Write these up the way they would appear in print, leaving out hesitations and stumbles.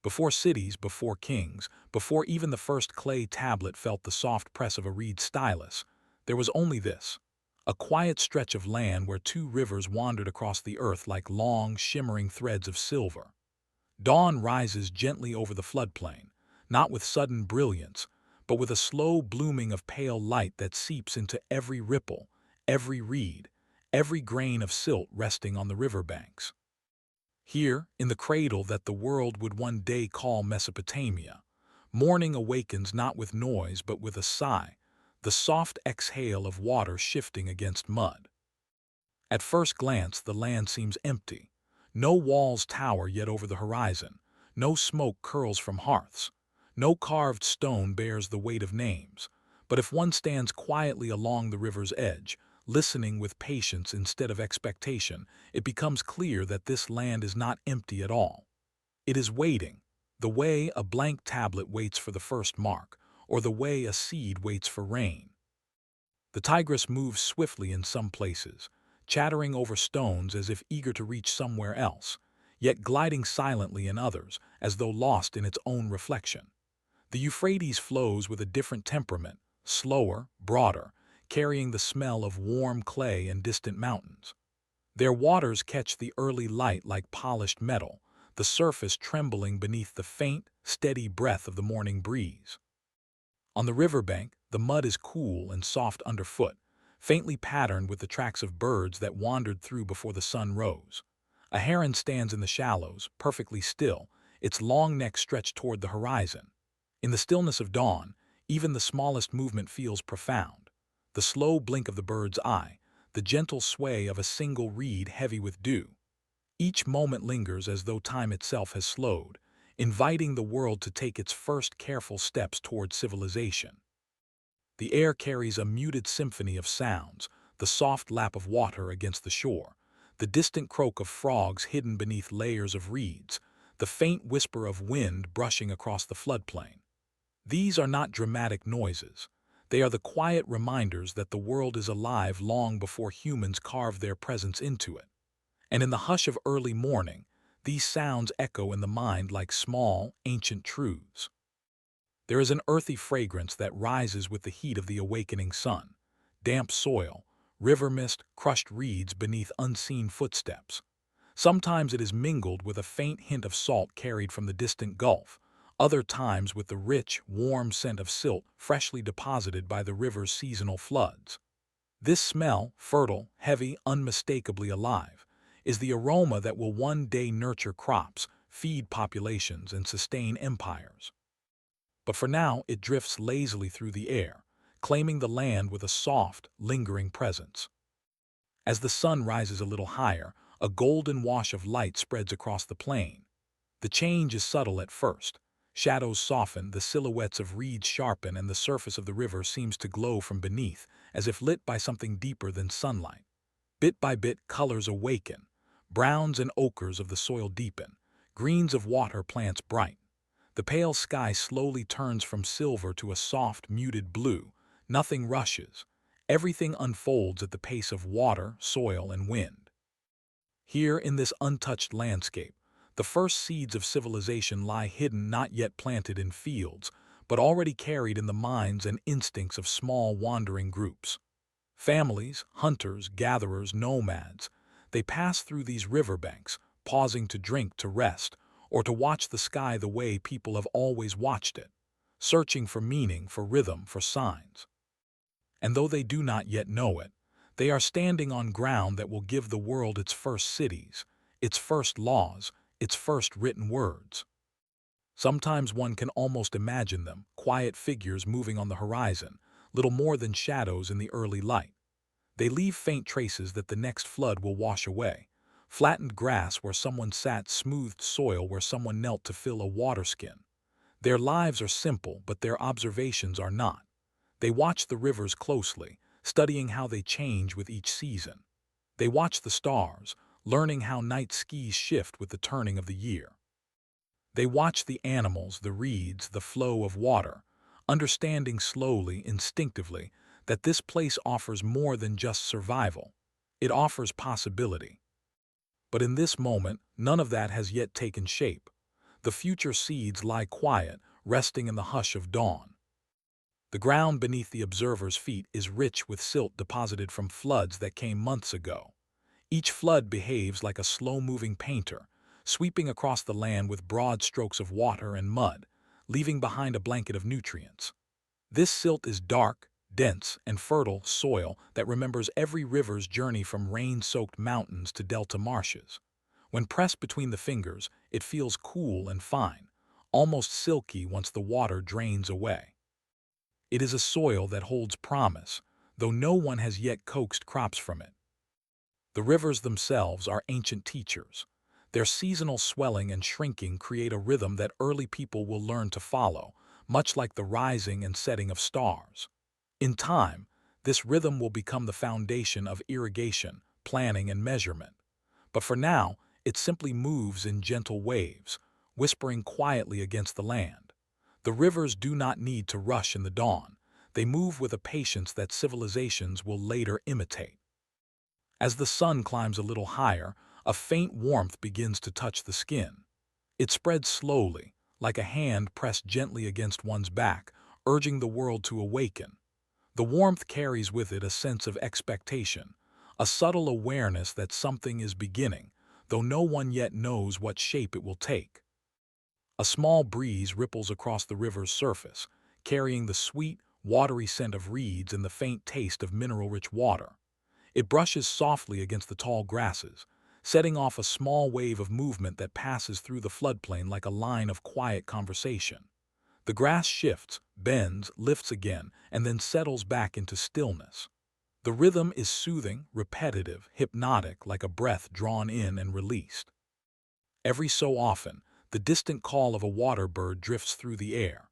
Before cities, before kings, before even the first clay tablet felt the soft press of a reed stylus, there was only this: a quiet stretch of land where two rivers wandered across the earth like long, shimmering threads of silver. Dawn rises gently over the floodplain, not with sudden brilliance, but with a slow blooming of pale light that seeps into every ripple, every reed, every grain of silt resting on the riverbanks. Here, in the cradle that the world would one day call Mesopotamia, morning awakens not with noise but with a sigh, the soft exhale of water shifting against mud. At first glance, the land seems empty. No walls tower yet over the horizon, no smoke curls from hearths, no carved stone bears the weight of names. But if one stands quietly along the river's edge, listening with patience instead of expectation, it becomes clear that this land is not empty at all. It is waiting, the way a blank tablet waits for the first mark, or the way a seed waits for rain. The Tigris moves swiftly in some places, chattering over stones as if eager to reach somewhere else, yet gliding silently in others, as though lost in its own reflection. The Euphrates flows with a different temperament, slower, broader, carrying the smell of warm clay and distant mountains. Their waters catch the early light like polished metal, the surface trembling beneath the faint, steady breath of the morning breeze. On the riverbank, the mud is cool and soft underfoot, faintly patterned with the tracks of birds that wandered through before the sun rose. A heron stands in the shallows, perfectly still, its long neck stretched toward the horizon. In the stillness of dawn, even the smallest movement feels profound. The slow blink of the bird's eye, the gentle sway of a single reed heavy with dew. Each moment lingers as though time itself has slowed, inviting the world to take its first careful steps toward civilization. The air carries a muted symphony of sounds, the soft lap of water against the shore, the distant croak of frogs hidden beneath layers of reeds, the faint whisper of wind brushing across the floodplain. These are not dramatic noises. They are the quiet reminders that the world is alive long before humans carve their presence into it. And in the hush of early morning, these sounds echo in the mind like small, ancient truths. There is an earthy fragrance that rises with the heat of the awakening sun: damp soil, river mist, crushed reeds beneath unseen footsteps. Sometimes it is mingled with a faint hint of salt carried from the distant gulf, other times with the rich, warm scent of silt freshly deposited by the river's seasonal floods. This smell, fertile, heavy, unmistakably alive, is the aroma that will one day nurture crops, feed populations, and sustain empires. But for now it drifts lazily through the air, claiming the land with a soft, lingering presence. As the sun rises a little higher, a golden wash of light spreads across the plain. The change is subtle at first. Shadows soften, the silhouettes of reeds sharpen, and the surface of the river seems to glow from beneath, as if lit by something deeper than sunlight. Bit by bit, colors awaken. Browns and ochres of the soil deepen, greens of water plants bright. The pale sky slowly turns from silver to a soft, muted blue. Nothing rushes. Everything unfolds at the pace of water, soil, and wind. Here, in this untouched landscape, the first seeds of civilization lie hidden, not yet planted in fields, but already carried in the minds and instincts of small, wandering groups. Families, hunters, gatherers, nomads, they pass through these riverbanks, pausing to drink, to rest, or to watch the sky the way people have always watched it, searching for meaning, for rhythm, for signs. And though they do not yet know it, they are standing on ground that will give the world its first cities, its first laws, its first written words. Sometimes one can almost imagine them, quiet figures moving on the horizon, little more than shadows in the early light. They leave faint traces that the next flood will wash away: flattened grass where someone sat, smoothed soil where someone knelt to fill a water skin. Their lives are simple, but their observations are not. They watch the rivers closely, studying how they change with each season. They watch the stars, learning how night skis shift with the turning of the year. They watch the animals, the reeds, the flow of water, understanding slowly, instinctively, that this place offers more than just survival. It offers possibility. But in this moment, none of that has yet taken shape. The future seeds lie quiet, resting in the hush of dawn. The ground beneath the observer's feet is rich with silt deposited from floods that came months ago. Each flood behaves like a slow-moving painter, sweeping across the land with broad strokes of water and mud, leaving behind a blanket of nutrients. This silt is dark, dense, and fertile soil that remembers every river's journey from rain-soaked mountains to delta marshes. When pressed between the fingers, it feels cool and fine, almost silky once the water drains away. It is a soil that holds promise, though no one has yet coaxed crops from it. The rivers themselves are ancient teachers. Their seasonal swelling and shrinking create a rhythm that early people will learn to follow, much like the rising and setting of stars. In time, this rhythm will become the foundation of irrigation, planning, and measurement. But for now, it simply moves in gentle waves, whispering quietly against the land. The rivers do not need to rush in the dawn. They move with a patience that civilizations will later imitate. As the sun climbs a little higher, a faint warmth begins to touch the skin. It spreads slowly, like a hand pressed gently against one's back, urging the world to awaken. The warmth carries with it a sense of expectation, a subtle awareness that something is beginning, though no one yet knows what shape it will take. A small breeze ripples across the river's surface, carrying the sweet, watery scent of reeds and the faint taste of mineral-rich water. It brushes softly against the tall grasses, setting off a small wave of movement that passes through the floodplain like a line of quiet conversation. The grass shifts, bends, lifts again, and then settles back into stillness. The rhythm is soothing, repetitive, hypnotic, like a breath drawn in and released. Every so often, the distant call of a water bird drifts through the air.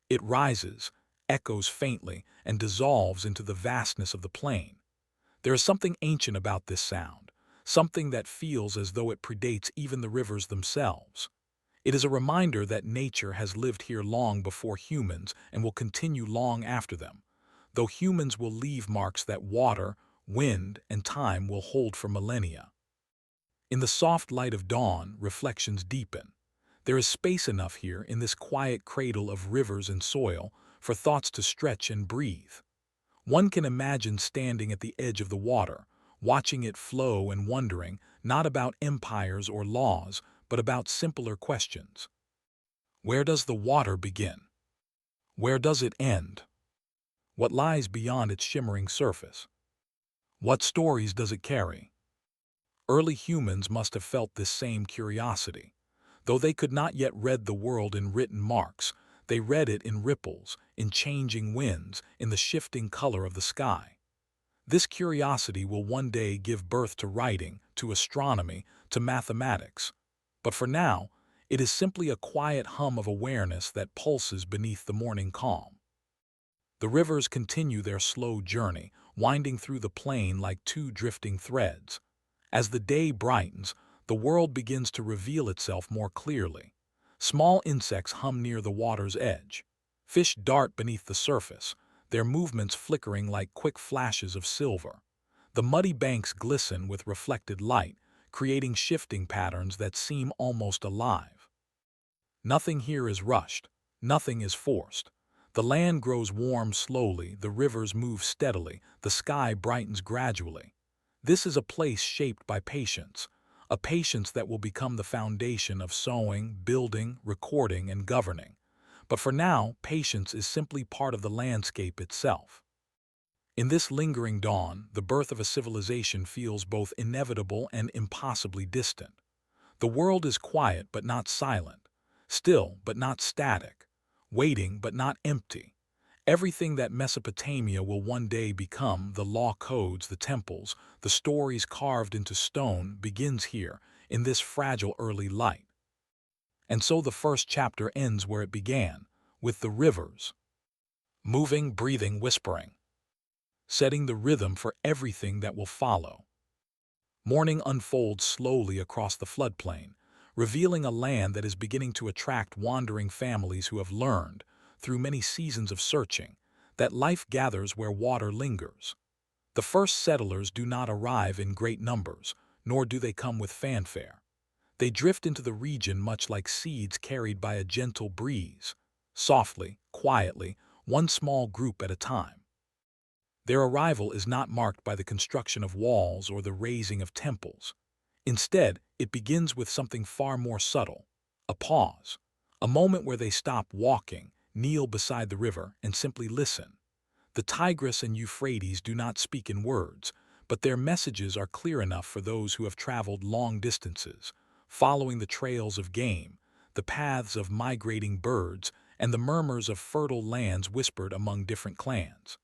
It rises, echoes faintly, and dissolves into the vastness of the plain. There is something ancient about this sound, something that feels as though it predates even the rivers themselves. It is a reminder that nature has lived here long before humans and will continue long after them, though humans will leave marks that water, wind, and time will hold for millennia. In the soft light of dawn, reflections deepen. There is space enough here in this quiet cradle of rivers and soil for thoughts to stretch and breathe. One can imagine standing at the edge of the water, watching it flow and wondering, not about empires or laws, but about simpler questions. Where does the water begin? Where does it end? What lies beyond its shimmering surface? What stories does it carry? Early humans must have felt this same curiosity. Though they could not yet read the world in written marks, they read it in ripples, in changing winds, in the shifting color of the sky. This curiosity will one day give birth to writing, to astronomy, to mathematics. But for now, it is simply a quiet hum of awareness that pulses beneath the morning calm. The rivers continue their slow journey, winding through the plain like two drifting threads. As the day brightens, the world begins to reveal itself more clearly. Small insects hum near the water's edge. Fish dart beneath the surface, their movements flickering like quick flashes of silver. The muddy banks glisten with reflected light, creating shifting patterns that seem almost alive. Nothing here is rushed. Nothing is forced. The land grows warm slowly, the rivers move steadily, the sky brightens gradually. This is a place shaped by patience, a patience that will become the foundation of sowing, building, recording, and governing. But for now, patience is simply part of the landscape itself. In this lingering dawn, the birth of a civilization feels both inevitable and impossibly distant. The world is quiet but not silent, still but not static, waiting but not empty. Everything that Mesopotamia will one day become, the law codes, the temples, the stories carved into stone, begins here, in this fragile early light. And so the first chapter ends where it began, with the rivers, moving, breathing, whispering, setting the rhythm for everything that will follow. Morning unfolds slowly across the floodplain, revealing a land that is beginning to attract wandering families who have learned, through many seasons of searching, that life gathers where water lingers. The first settlers do not arrive in great numbers, nor do they come with fanfare. They drift into the region much like seeds carried by a gentle breeze, softly, quietly, one small group at a time. Their arrival is not marked by the construction of walls or the raising of temples. Instead, it begins with something far more subtle, a pause, a moment where they stop walking, kneel beside the river, and simply listen. The Tigris and Euphrates do not speak in words, but their messages are clear enough for those who have traveled long distances, following the trails of game, the paths of migrating birds, and the murmurs of fertile lands whispered among different clans.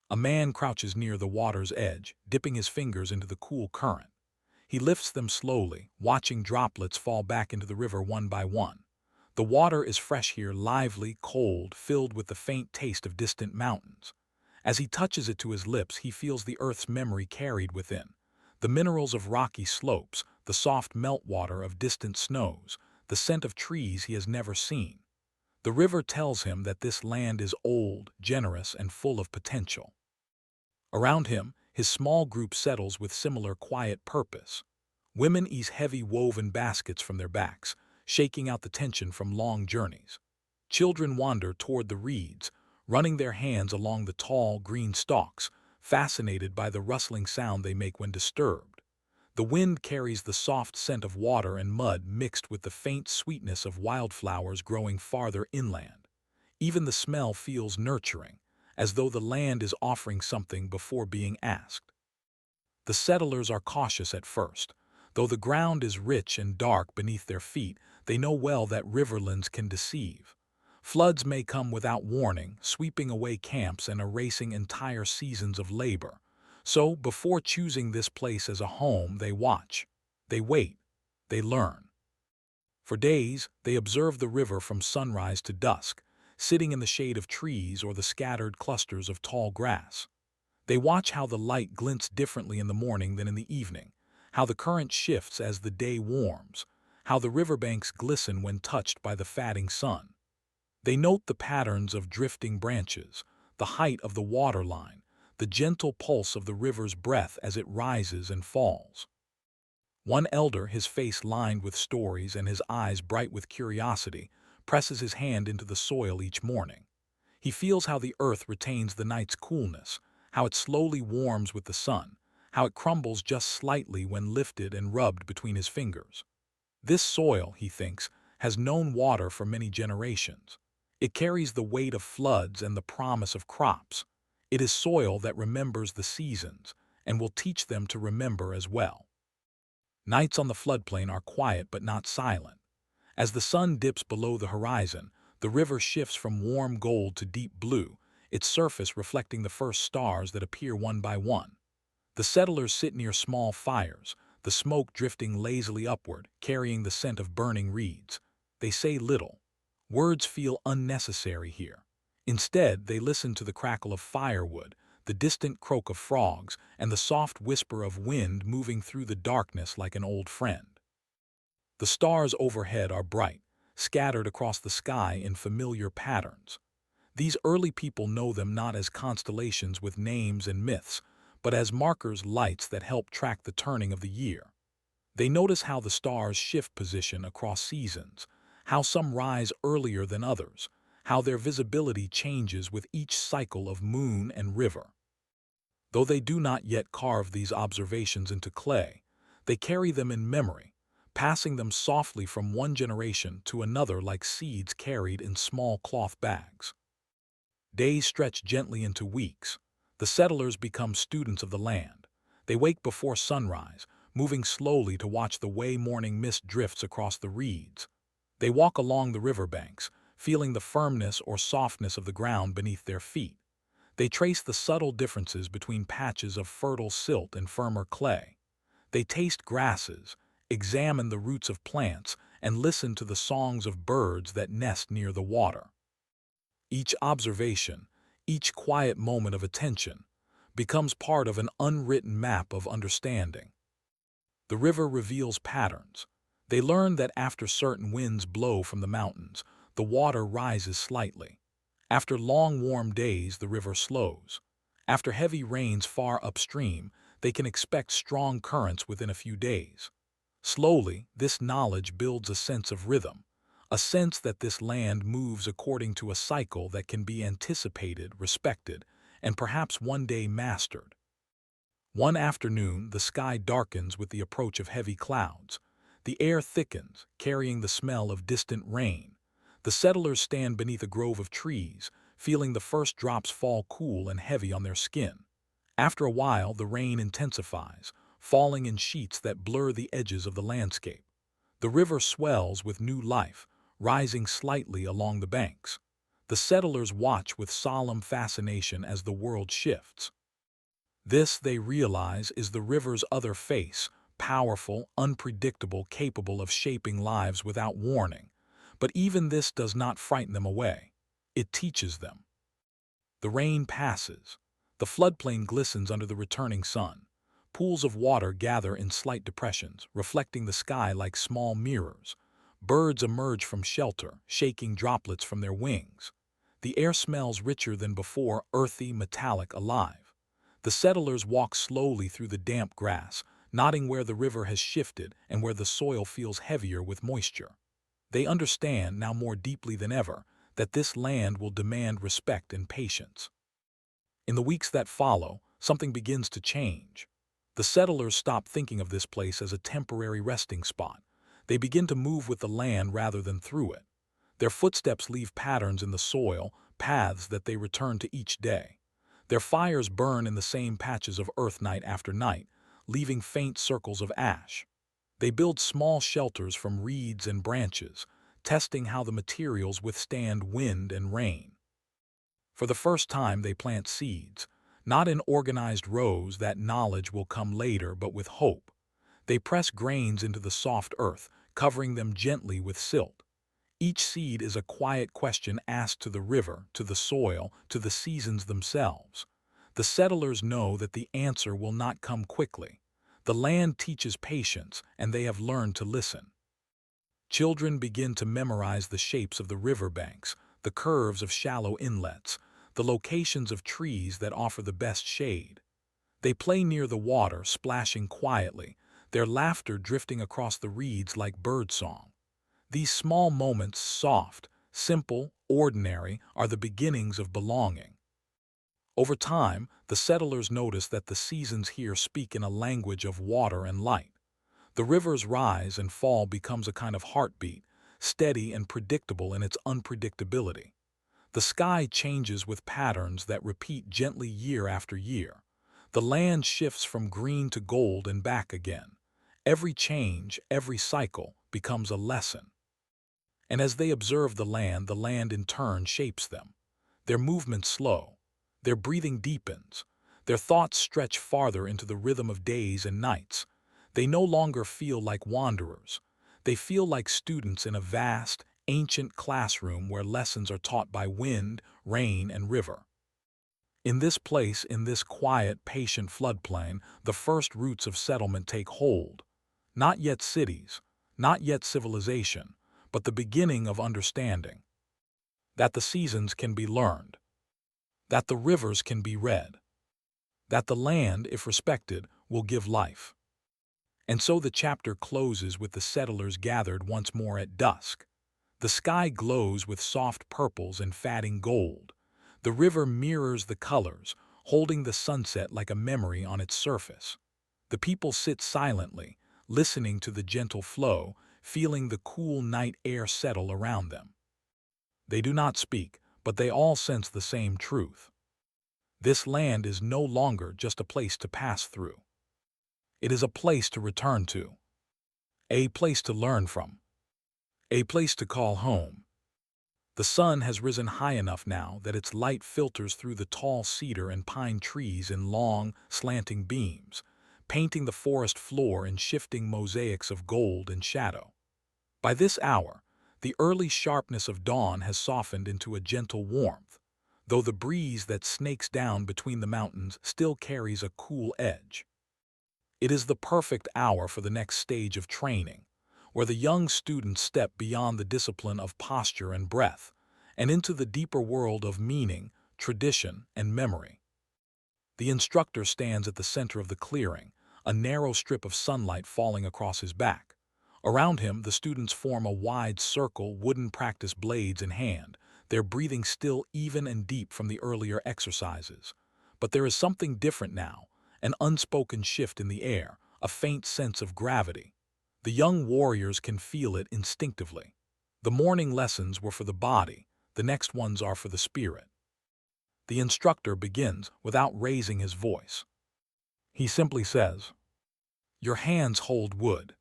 A man crouches near the water's edge, dipping his fingers into the cool current. He lifts them slowly, watching droplets fall back into the river one by one. The water is fresh here, lively, cold, filled with the faint taste of distant mountains. As he touches it to his lips, he feels the earth's memory carried within. The minerals of rocky slopes, the soft meltwater of distant snows, the scent of trees he has never seen. The river tells him that this land is old, generous, and full of potential. Around him, his small group settles with similar quiet purpose. Women ease heavy woven baskets from their backs, shaking out the tension from long journeys. Children wander toward the reeds, running their hands along the tall, green stalks, fascinated by the rustling sound they make when disturbed. The wind carries the soft scent of water and mud mixed with the faint sweetness of wildflowers growing farther inland. Even the smell feels nurturing, as though the land is offering something before being asked. The settlers are cautious at first. Though the ground is rich and dark beneath their feet, they know well that riverlands can deceive. Floods may come without warning, sweeping away camps and erasing entire seasons of labor. So, before choosing this place as a home, they watch, they wait, they learn. For days, they observe the river from sunrise to dusk, sitting in the shade of trees or the scattered clusters of tall grass. They watch how the light glints differently in the morning than in the evening, how the current shifts as the day warms, how the riverbanks glisten when touched by the fatting sun. They note the patterns of drifting branches, the height of the waterline, the gentle pulse of the river's breath as it rises and falls. One elder, his face lined with stories and his eyes bright with curiosity, presses his hand into the soil each morning. He feels how the earth retains the night's coolness, how it slowly warms with the sun, how it crumbles just slightly when lifted and rubbed between his fingers. This soil, he thinks, has known water for many generations. It carries the weight of floods and the promise of crops. It is soil that remembers the seasons and will teach them to remember as well. Nights on the floodplain are quiet but not silent. As the sun dips below the horizon, the river shifts from warm gold to deep blue, its surface reflecting the first stars that appear one by one. The settlers sit near small fires, the smoke drifting lazily upward, carrying the scent of burning reeds. They say little. Words feel unnecessary here. Instead, they listen to the crackle of firewood, the distant croak of frogs, and the soft whisper of wind moving through the darkness like an old friend. The stars overhead are bright, scattered across the sky in familiar patterns. These early people know them not as constellations with names and myths, but as markers, lights that help track the turning of the year. They notice how the stars shift position across seasons, how some rise earlier than others, how their visibility changes with each cycle of moon and river. Though they do not yet carve these observations into clay, they carry them in memory, passing them softly from one generation to another like seeds carried in small cloth bags. Days stretch gently into weeks. The settlers become students of the land. They wake before sunrise, moving slowly to watch the way morning mist drifts across the reeds. They walk along the riverbanks, feeling the firmness or softness of the ground beneath their feet. They trace the subtle differences between patches of fertile silt and firmer clay. They taste grasses, examine the roots of plants, and listen to the songs of birds that nest near the water. Each observation, each quiet moment of attention, becomes part of an unwritten map of understanding. The river reveals patterns. They learn that after certain winds blow from the mountains, the water rises slightly. After long warm days, the river slows. After heavy rains far upstream, they can expect strong currents within a few days. Slowly, this knowledge builds a sense of rhythm, a sense that this land moves according to a cycle that can be anticipated, respected, and perhaps one day mastered. One afternoon, the sky darkens with the approach of heavy clouds. The air thickens, carrying the smell of distant rain. The settlers stand beneath a grove of trees, feeling the first drops fall cool and heavy on their skin. After a while, the rain intensifies, falling in sheets that blur the edges of the landscape. The river swells with new life, rising slightly along the banks. The settlers watch with solemn fascination as the world shifts. This, they realize, is the river's other face, powerful, unpredictable, capable of shaping lives without warning. But even this does not frighten them away. It teaches them. The rain passes. The floodplain glistens under the returning sun. Pools of water gather in slight depressions, reflecting the sky like small mirrors. Birds emerge from shelter, shaking droplets from their wings. The air smells richer than before, earthy, metallic, alive. The settlers walk slowly through the damp grass, nodding where the river has shifted and where the soil feels heavier with moisture. They understand, now more deeply than ever, that this land will demand respect and patience. In the weeks that follow, something begins to change. The settlers stop thinking of this place as a temporary resting spot. They begin to move with the land rather than through it. Their footsteps leave patterns in the soil, paths that they return to each day. Their fires burn in the same patches of earth night after night, leaving faint circles of ash. They build small shelters from reeds and branches, testing how the materials withstand wind and rain. For the first time, they plant seeds, not in organized rows. That knowledge will come later, but with hope. They press grains into the soft earth, covering them gently with silt. Each seed is a quiet question asked to the river, to the soil, to the seasons themselves. The settlers know that the answer will not come quickly. The land teaches patience, and they have learned to listen. Children begin to memorize the shapes of the riverbanks, the curves of shallow inlets, the locations of trees that offer the best shade. They play near the water, splashing quietly, their laughter drifting across the reeds like birdsong. These small moments, soft, simple, ordinary, are the beginnings of belonging. Over time, the settlers notice that the seasons here speak in a language of water and light. The river's rise and fall becomes a kind of heartbeat, steady and predictable in its unpredictability. The sky changes with patterns that repeat gently year after year. The land shifts from green to gold and back again. Every change, every cycle, becomes a lesson. And as they observe the land in turn shapes them. Their movements slow. Their breathing deepens. Their thoughts stretch farther into the rhythm of days and nights. They no longer feel like wanderers. They feel like students in a vast, ancient classroom where lessons are taught by wind, rain, and river. In this place, in this quiet, patient floodplain, the first roots of settlement take hold. Not yet cities, not yet civilization, but the beginning of understanding. That the seasons can be learned. That the rivers can be read. That the land, if respected, will give life. And so the chapter closes with the settlers gathered once more at dusk. The sky glows with soft purples and fatting gold. The river mirrors the colors, holding the sunset like a memory on its surface. The people sit silently, listening to the gentle flow, feeling the cool night air settle around them. They do not speak, but they all sense the same truth. This land is no longer just a place to pass through. It is a place to return to, a place to learn from, a place to call home. The sun has risen high enough now that its light filters through the tall cedar and pine trees in long, slanting beams, painting the forest floor in shifting mosaics of gold and shadow. By this hour, the early sharpness of dawn has softened into a gentle warmth, though the breeze that snakes down between the mountains still carries a cool edge. It is the perfect hour for the next stage of training, where the young students step beyond the discipline of posture and breath, and into the deeper world of meaning, tradition, and memory. The instructor stands at the center of the clearing, a narrow strip of sunlight falling across his back. Around him, the students form a wide circle, wooden practice blades in hand, their breathing still even and deep from the earlier exercises. But there is something different now, an unspoken shift in the air, a faint sense of gravity. The young warriors can feel it instinctively. The morning lessons were for the body, the next ones are for the spirit. The instructor begins without raising his voice. He simply says, "Your hands hold wood.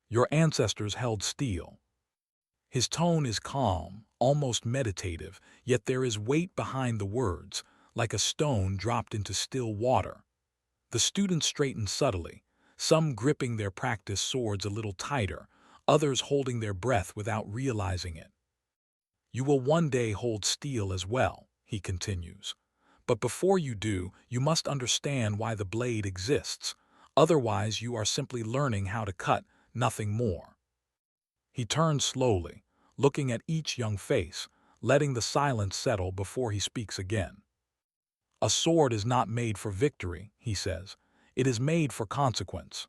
Your ancestors held steel." His tone is calm, almost meditative, yet there is weight behind the words, like a stone dropped into still water. The students straighten subtly, some gripping their practice swords a little tighter, others holding their breath without realizing it. "You will one day hold steel as well," he continues. "But before you do, you must understand why the blade exists. Otherwise, you are simply learning how to cut, nothing more." He turns slowly, looking at each young face, letting the silence settle before he speaks again. "A sword is not made for victory," he says. "It is made for consequence."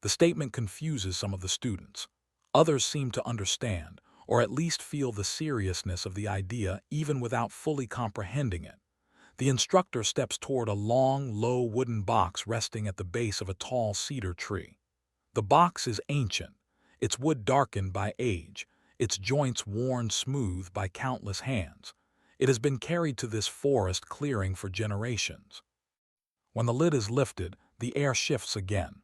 The statement confuses some of the students. Others seem to understand, or at least feel the seriousness of the idea even without fully comprehending it. The instructor steps toward a long, low wooden box resting at the base of a tall cedar tree. The box is ancient, its wood darkened by age, its joints worn smooth by countless hands. It has been carried to this forest clearing for generations. When the lid is lifted, the air shifts again.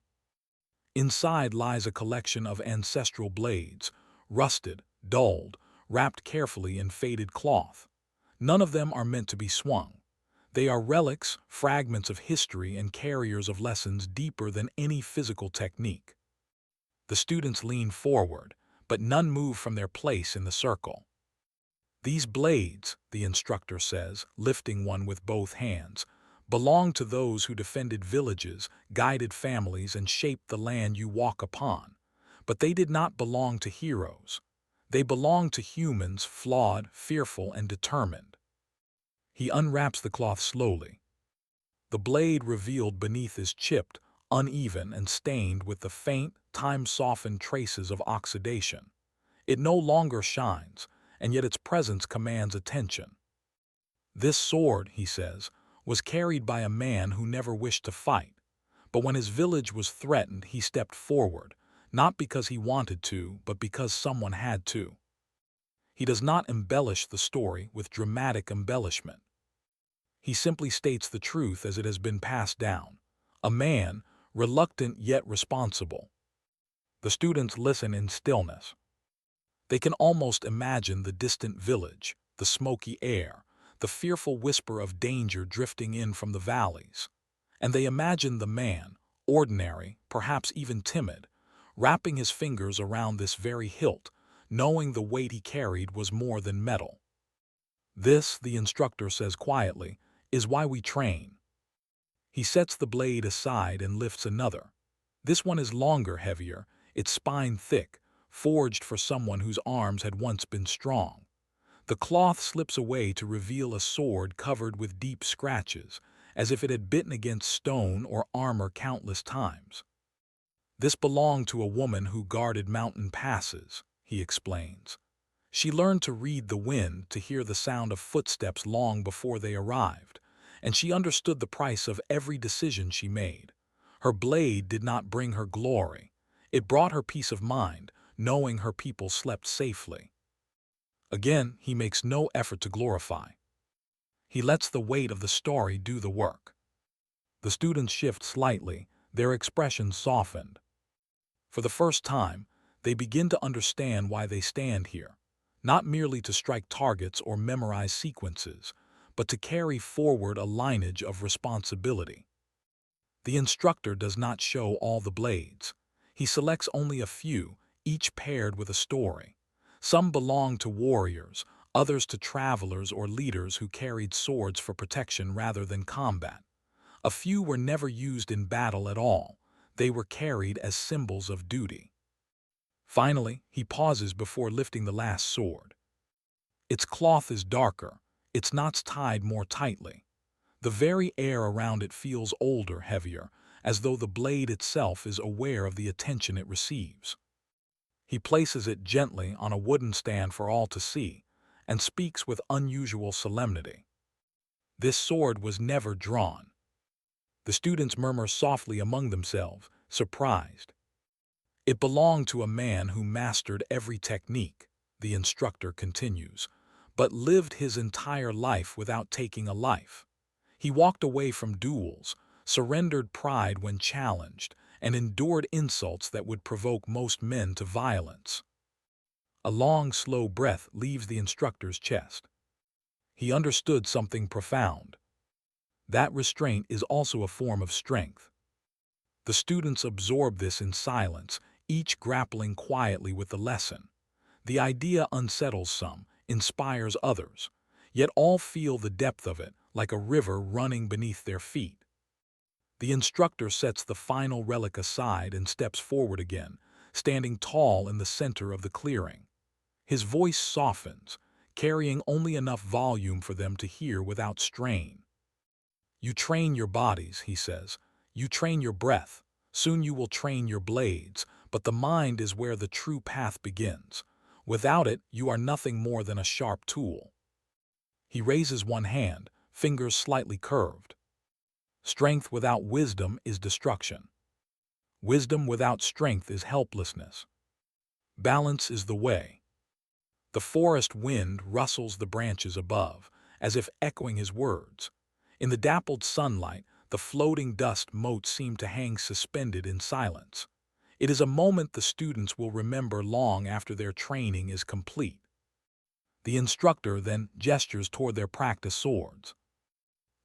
Inside lies a collection of ancestral blades, rusted, dulled, wrapped carefully in faded cloth. None of them are meant to be swung. They are relics, fragments of history, and carriers of lessons deeper than any physical technique. The students lean forward, but none move from their place in the circle. "These blades," the instructor says, lifting one with both hands, "belong to those who defended villages, guided families, and shaped the land you walk upon. But they did not belong to heroes. They belong to humans, flawed, fearful, and determined." He unwraps the cloth slowly. The blade revealed beneath is chipped, uneven, and stained with the faint, time-softened traces of oxidation. It no longer shines, and yet its presence commands attention. "This sword," he says, "was carried by a man who never wished to fight. But when his village was threatened, he stepped forward, not because he wanted to, but because someone had to." He does not embellish the story with dramatic embellishment. He simply states the truth as it has been passed down. A man, reluctant yet responsible. The students listen in stillness. They can almost imagine the distant village, the smoky air, the fearful whisper of danger drifting in from the valleys. And they imagine the man, ordinary, perhaps even timid, wrapping his fingers around this very hilt, knowing the weight he carried was more than metal. "This," the instructor says quietly, "is why we train." He sets the blade aside and lifts another. This one is longer, heavier, its spine thick, forged for someone whose arms had once been strong. The cloth slips away to reveal a sword covered with deep scratches, as if it had bitten against stone or armor countless times. "This belonged to a woman who guarded mountain passes," he explains. "She learned to read the wind, to hear the sound of footsteps long before they arrived, and she understood the price of every decision she made. Her blade did not bring her glory. It brought her peace of mind, knowing her people slept safely." Again, he makes no effort to glorify. He lets the weight of the story do the work. The students shift slightly, their expressions softened. For the first time, they begin to understand why they stand here, not merely to strike targets or memorize sequences, but to carry forward a lineage of responsibility. The instructor does not show all the blades. He selects only a few, each paired with a story. Some belong to warriors, others to travelers or leaders who carried swords for protection rather than combat. A few were never used in battle at all. They were carried as symbols of duty. Finally, he pauses before lifting the last sword. Its cloth is darker, its knots tied more tightly. The very air around it feels older, heavier, as though the blade itself is aware of the attention it receives. He places it gently on a wooden stand for all to see, and speaks with unusual solemnity. This sword was never drawn. The students murmur softly among themselves, surprised. It belonged to a man who mastered every technique, the instructor continues, but lived his entire life without taking a life. He walked away from duels, surrendered pride when challenged, and endured insults that would provoke most men to violence. A long, slow breath leaves the instructor's chest. He understood something profound. That restraint is also a form of strength. The students absorb this in silence, each grappling quietly with the lesson. The idea unsettles some, inspires others, yet all feel the depth of it, like a river running beneath their feet. The instructor sets the final relic aside and steps forward again, standing tall in the center of the clearing. His voice softens, carrying only enough volume for them to hear without strain. You train your bodies, he says. You train your breath. Soon you will train your blades, but the mind is where the true path begins. Without it, you are nothing more than a sharp tool. He raises one hand, fingers slightly curved. Strength without wisdom is destruction. Wisdom without strength is helplessness. Balance is the way. The forest wind rustles the branches above, as if echoing his words. In the dappled sunlight, the floating dust motes seem to hang suspended in silence. It is a moment the students will remember long after their training is complete. The instructor then gestures toward their practice swords.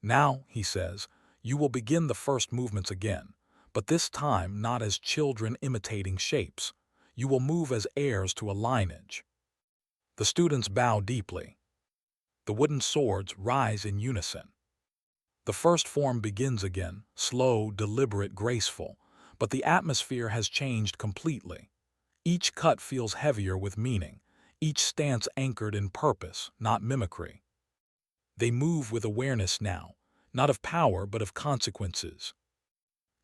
Now, he says, you will begin the first movements again, but this time not as children imitating shapes. You will move as heirs to a lineage. The students bow deeply. The wooden swords rise in unison. The first form begins again, slow, deliberate, graceful, but the atmosphere has changed completely. Each cut feels heavier with meaning, each stance anchored in purpose, not mimicry. They move with awareness now, not of power but of consequences.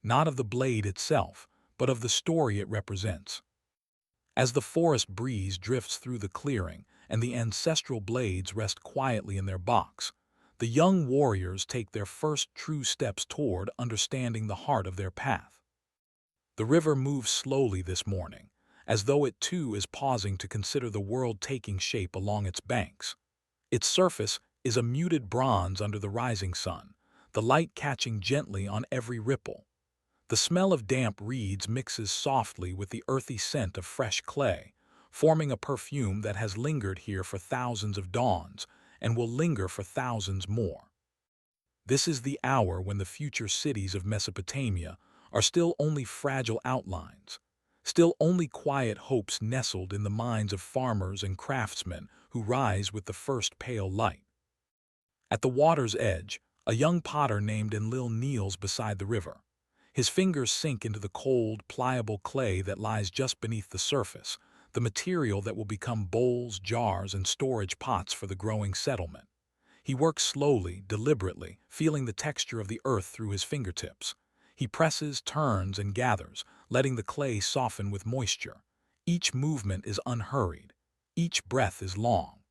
Not of the blade itself, but of the story it represents. As the forest breeze drifts through the clearing and the ancestral blades rest quietly in their box, the young warriors take their first true steps toward understanding the heart of their path. The river moves slowly this morning, as though it too is pausing to consider the world taking shape along its banks. Its surface is a muted bronze under the rising sun, the light catching gently on every ripple. The smell of damp reeds mixes softly with the earthy scent of fresh clay, forming a perfume that has lingered here for thousands of dawns and will linger for thousands more. This is the hour when the future cities of Mesopotamia are still only fragile outlines, still only quiet hopes nestled in the minds of farmers and craftsmen who rise with the first pale light. At the water's edge, a young potter named Enlil kneels beside the river. His fingers sink into the cold, pliable clay that lies just beneath the surface, the material that will become bowls, jars, and storage pots for the growing settlement. He works slowly, deliberately, feeling the texture of the earth through his fingertips. He presses, turns, and gathers, letting the clay soften with moisture. Each movement is unhurried. Each breath is long.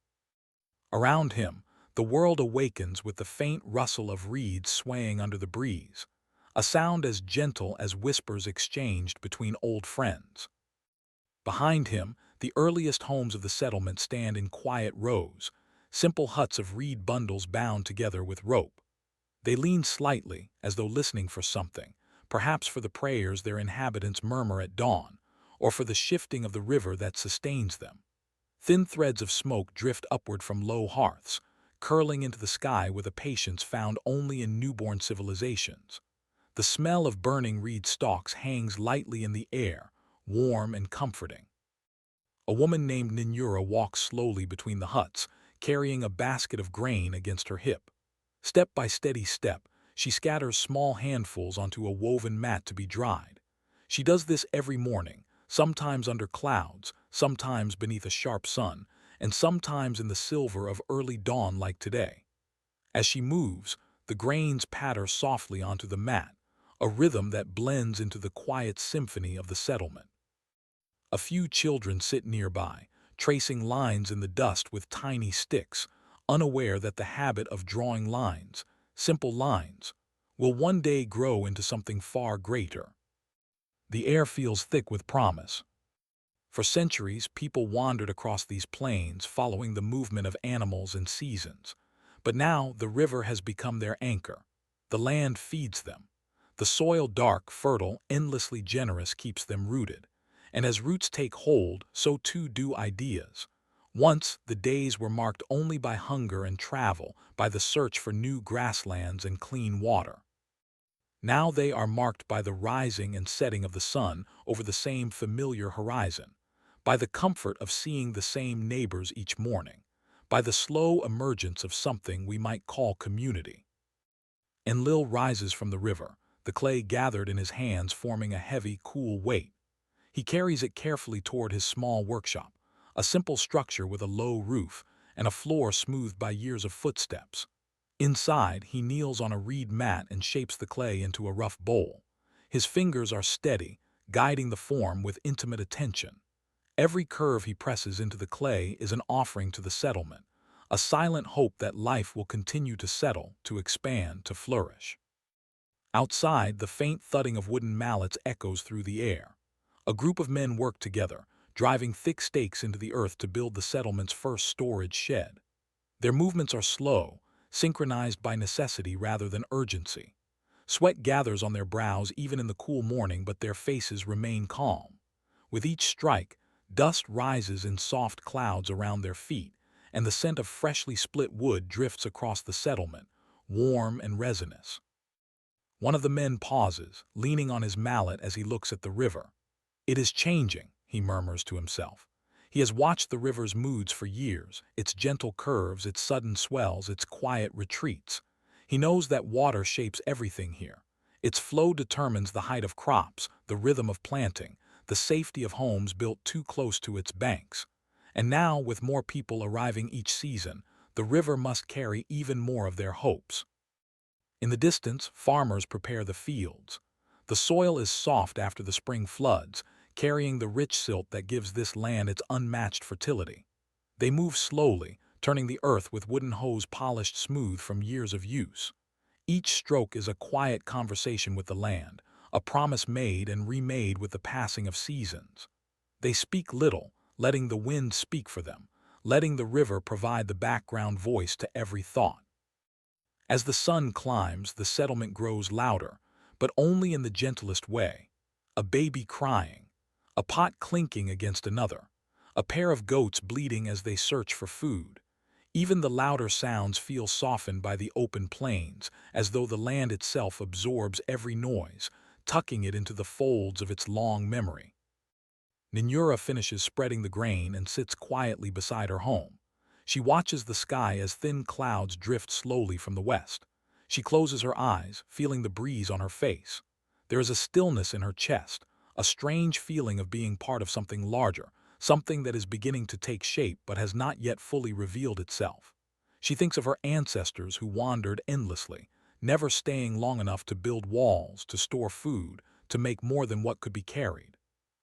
Around him, the world awakens with the faint rustle of reeds swaying under the breeze, a sound as gentle as whispers exchanged between old friends. Behind him, the earliest homes of the settlement stand in quiet rows, simple huts of reed bundles bound together with rope. They lean slightly, as though listening for something, perhaps for the prayers their inhabitants murmur at dawn, or for the shifting of the river that sustains them. Thin threads of smoke drift upward from low hearths, curling into the sky with a patience found only in newborn civilizations. The smell of burning reed stalks hangs lightly in the air, warm and comforting. A woman named Ninura walks slowly between the huts, carrying a basket of grain against her hip. Step by steady step, she scatters small handfuls onto a woven mat to be dried. She does this every morning, sometimes under clouds, sometimes beneath a sharp sun, and sometimes in the silver of early dawn like today. As she moves, the grains patter softly onto the mat, a rhythm that blends into the quiet symphony of the settlement. A few children sit nearby, tracing lines in the dust with tiny sticks, unaware that the habit of drawing lines, simple lines, will one day grow into something far greater. The air feels thick with promise. For centuries, people wandered across these plains following the movement of animals and seasons. But now the river has become their anchor. The land feeds them. The soil, dark, fertile, endlessly generous, keeps them rooted. And as roots take hold, so too do ideas. Once, the days were marked only by hunger and travel, by the search for new grasslands and clean water. Now they are marked by the rising and setting of the sun over the same familiar horizon, by the comfort of seeing the same neighbors each morning, by the slow emergence of something we might call community. Enlil rises from the river, the clay gathered in his hands forming a heavy, cool weight. He carries it carefully toward his small workshop, a simple structure with a low roof and a floor smoothed by years of footsteps. Inside, he kneels on a reed mat and shapes the clay into a rough bowl. His fingers are steady, guiding the form with intimate attention. Every curve he presses into the clay is an offering to the settlement, a silent hope that life will continue to settle, to expand, to flourish. Outside, the faint thudding of wooden mallets echoes through the air. A group of men work together, driving thick stakes into the earth to build the settlement's first storage shed. Their movements are slow, synchronized by necessity rather than urgency. Sweat gathers on their brows even in the cool morning, but their faces remain calm. With each strike, dust rises in soft clouds around their feet, and the scent of freshly split wood drifts across the settlement, warm and resinous. One of the men pauses, leaning on his mallet as he looks at the river. "It is changing," he murmurs to himself. He has watched the river's moods for years, its gentle curves, its sudden swells, its quiet retreats. He knows that water shapes everything here. Its flow determines the height of crops, the rhythm of planting, the safety of homes built too close to its banks. And now, with more people arriving each season, the river must carry even more of their hopes. In the distance, farmers prepare the fields. The soil is soft after the spring floods, carrying the rich silt that gives this land its unmatched fertility. They move slowly, turning the earth with wooden hoes polished smooth from years of use. Each stroke is a quiet conversation with the land, a promise made and remade with the passing of seasons. They speak little, letting the wind speak for them, letting the river provide the background voice to every thought. As the sun climbs, the settlement grows louder, but only in the gentlest way. A baby crying, a pot clinking against another, a pair of goats bleating as they search for food. Even the louder sounds feel softened by the open plains, as though the land itself absorbs every noise, tucking it into the folds of its long memory. Ninura finishes spreading the grain and sits quietly beside her home. She watches the sky as thin clouds drift slowly from the west. She closes her eyes, feeling the breeze on her face. There is a stillness in her chest, a strange feeling of being part of something larger, something that is beginning to take shape but has not yet fully revealed itself. She thinks of her ancestors who wandered endlessly, never staying long enough to build walls, to store food, to make more than what could be carried.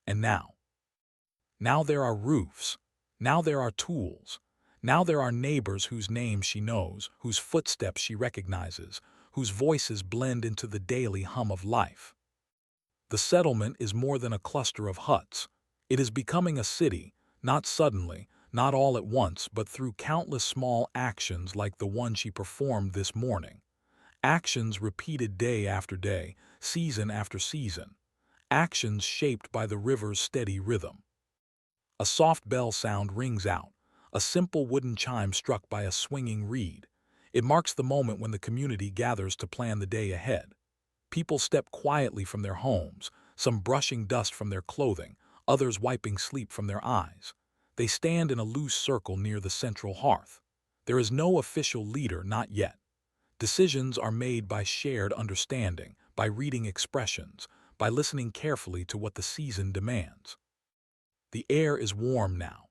And now there are roofs. Now there are tools. Now there are neighbors whose names she knows, whose footsteps she recognizes, whose voices blend into the daily hum of life. The settlement is more than a cluster of huts. It is becoming a city, not suddenly, not all at once, but through countless small actions like the one she performed this morning. Actions repeated day after day, season after season. Actions shaped by the river's steady rhythm. A soft bell sound rings out, a simple wooden chime struck by a swinging reed. It marks the moment when the community gathers to plan the day ahead. People step quietly from their homes, some brushing dust from their clothing, others wiping sleep from their eyes. They stand in a loose circle near the central hearth. There is no official leader, not yet. Decisions are made by shared understanding, by reading expressions, by listening carefully to what the season demands. The air is warm now.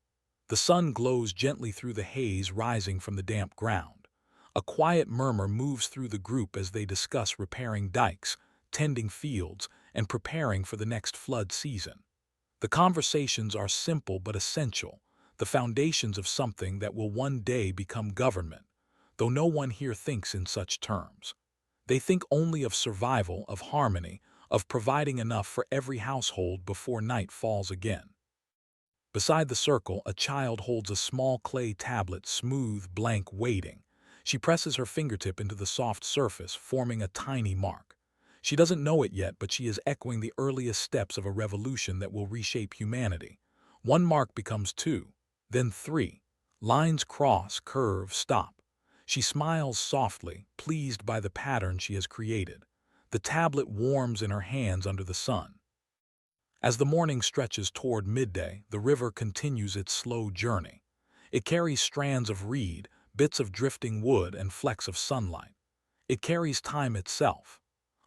The sun glows gently through the haze rising from the damp ground. A quiet murmur moves through the group as they discuss repairing dikes, tending fields, and preparing for the next flood season. The conversations are simple but essential, the foundations of something that will one day become government, though no one here thinks in such terms. They think only of survival, of harmony, of providing enough for every household before night falls again. Beside the circle, a child holds a small clay tablet, smooth, blank, waiting. She presses her fingertip into the soft surface, forming a tiny mark. She doesn't know it yet, but she is echoing the earliest steps of a revolution that will reshape humanity. One mark becomes two, then three. Lines cross, curve, stop. She smiles softly, pleased by the pattern she has created. The tablet warms in her hands under the sun. As the morning stretches toward midday, the river continues its slow journey. It carries strands of reed, bits of drifting wood, and flecks of sunlight. It carries time itself.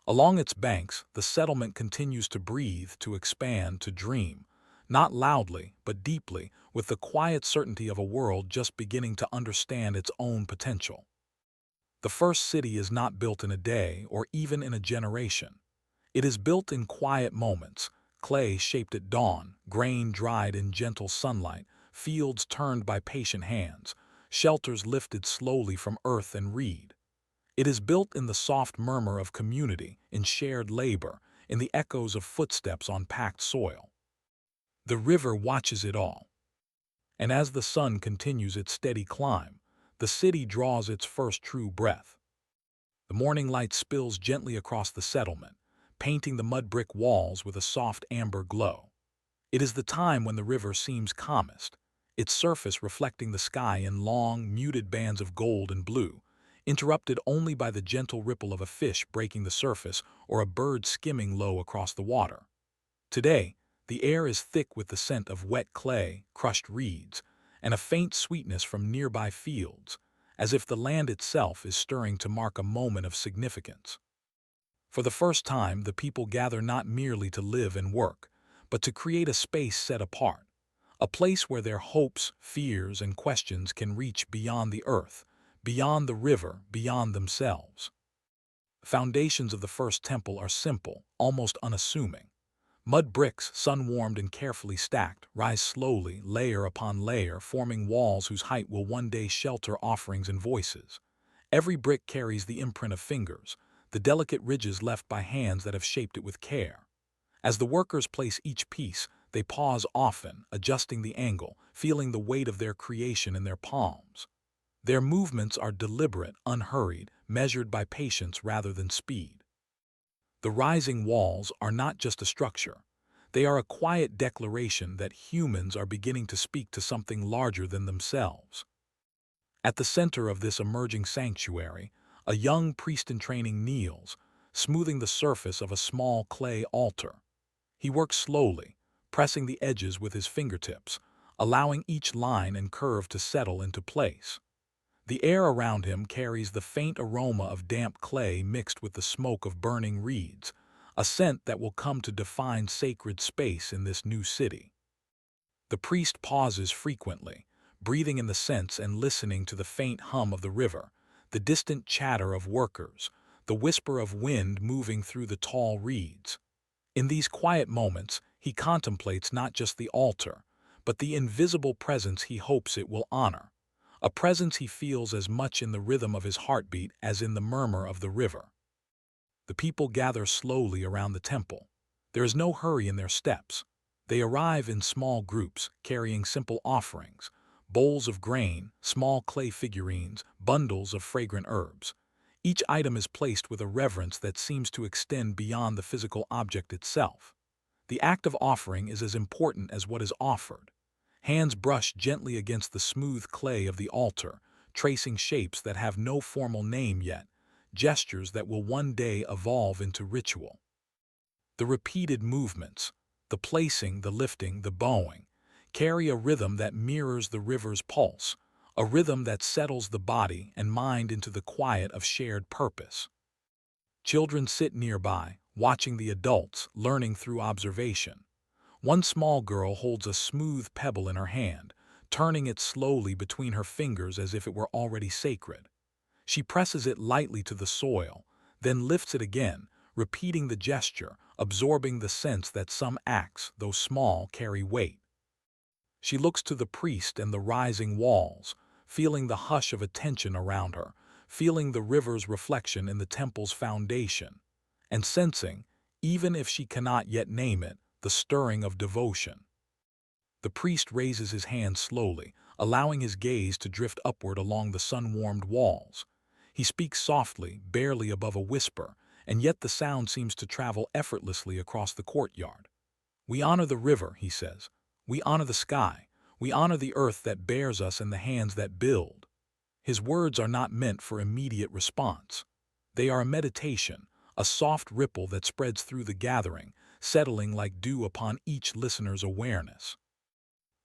Along its banks, the settlement continues to breathe, to expand, to dream, not loudly, but deeply, with the quiet certainty of a world just beginning to understand its own potential. The first city is not built in a day or even in a generation. It is built in quiet moments, clay shaped at dawn, grain dried in gentle sunlight, fields turned by patient hands, shelters lifted slowly from earth and reed. It is built in the soft murmur of community, in shared labor, in the echoes of footsteps on packed soil. The river watches it all. And as the sun continues its steady climb, the city draws its first true breath. The morning light spills gently across the settlement, painting the mud brick walls with a soft amber glow. It is the time when the river seems calmest, its surface reflecting the sky in long, muted bands of gold and blue, interrupted only by the gentle ripple of a fish breaking the surface or a bird skimming low across the water. Today, the air is thick with the scent of wet clay, crushed reeds, and a faint sweetness from nearby fields, as if the land itself is stirring to mark a moment of significance. For the first time, the people gather not merely to live and work, but to create a space set apart, a place where their hopes, fears, and questions can reach beyond the earth, beyond the river, beyond themselves. The foundations of the first temple are simple, almost unassuming. Mud bricks, sun-warmed and carefully stacked, rise slowly, layer upon layer, forming walls whose height will one day shelter offerings and voices. Every brick carries the imprint of fingers, the delicate ridges left by hands that have shaped it with care. As the workers place each piece, they pause often, adjusting the angle, feeling the weight of their creation in their palms. Their movements are deliberate, unhurried, measured by patience rather than speed. The rising walls are not just a structure. They are a quiet declaration that humans are beginning to speak to something larger than themselves. At the center of this emerging sanctuary, a young priest in training kneels, smoothing the surface of a small clay altar. He works slowly, pressing the edges with his fingertips, allowing each line and curve to settle into place. The air around him carries the faint aroma of damp clay mixed with the smoke of burning reeds, a scent that will come to define sacred space in this new city. The priest pauses frequently, breathing in the scents and listening to the faint hum of the river, the distant chatter of workers, the whisper of wind moving through the tall reeds. In these quiet moments, he contemplates not just the altar, but the invisible presence he hopes it will honor, a presence he feels as much in the rhythm of his heartbeat as in the murmur of the river. The people gather slowly around the temple. There is no hurry in their steps. They arrive in small groups, carrying simple offerings, bowls of grain, small clay figurines, bundles of fragrant herbs. Each item is placed with a reverence that seems to extend beyond the physical object itself. The act of offering is as important as what is offered. Hands brush gently against the smooth clay of the altar, tracing shapes that have no formal name yet, gestures that will one day evolve into ritual. The repeated movements, the placing, the lifting, the bowing, carry a rhythm that mirrors the river's pulse, a rhythm that settles the body and mind into the quiet of shared purpose. Children sit nearby, watching the adults, learning through observation. One small girl holds a smooth pebble in her hand, turning it slowly between her fingers as if it were already sacred. She presses it lightly to the soil, then lifts it again, repeating the gesture, absorbing the sense that some acts, though small, carry weight. She looks to the priest and the rising walls, feeling the hush of attention around her, feeling the river's reflection in the temple's foundation, and sensing, even if she cannot yet name it, the stirring of devotion. The priest raises his hand slowly, allowing his gaze to drift upward along the sun-warmed walls. He speaks softly, barely above a whisper, and yet the sound seems to travel effortlessly across the courtyard. "We honor the river," he says. "We honor the sky. We honor the earth that bears us and the hands that build." His words are not meant for immediate response. They are a meditation, a soft ripple that spreads through the gathering, settling like dew upon each listener's awareness.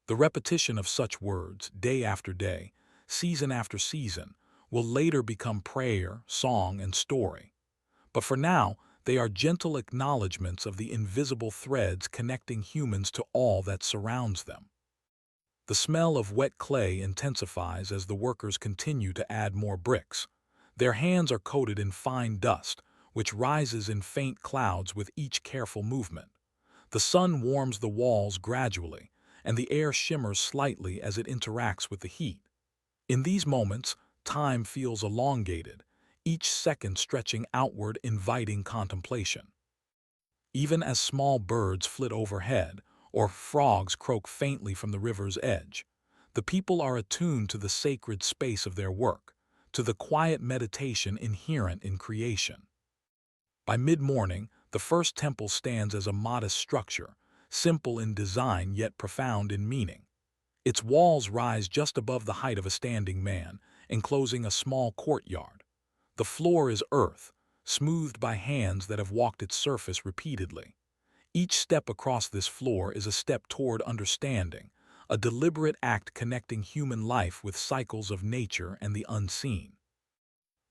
The repetition of such words, day after day, season after season, will later become prayer, song, and story. But for now, they are gentle acknowledgments of the invisible threads connecting humans to all that surrounds them. The smell of wet clay intensifies as the workers continue to add more bricks. Their hands are coated in fine dust, which rises in faint clouds with each careful movement. The sun warms the walls gradually, and the air shimmers slightly as it interacts with the heat. In these moments, time feels elongated, each second stretching outward, inviting contemplation. Even as small birds flit overhead, or frogs croak faintly from the river's edge, the people are attuned to the sacred space of their work, to the quiet meditation inherent in creation. By mid-morning, the first temple stands as a modest structure, simple in design yet profound in meaning. Its walls rise just above the height of a standing man, enclosing a small courtyard. The floor is earth, smoothed by hands that have walked its surface repeatedly. Each step across this floor is a step toward understanding, a deliberate act connecting human life with cycles of nature and the unseen.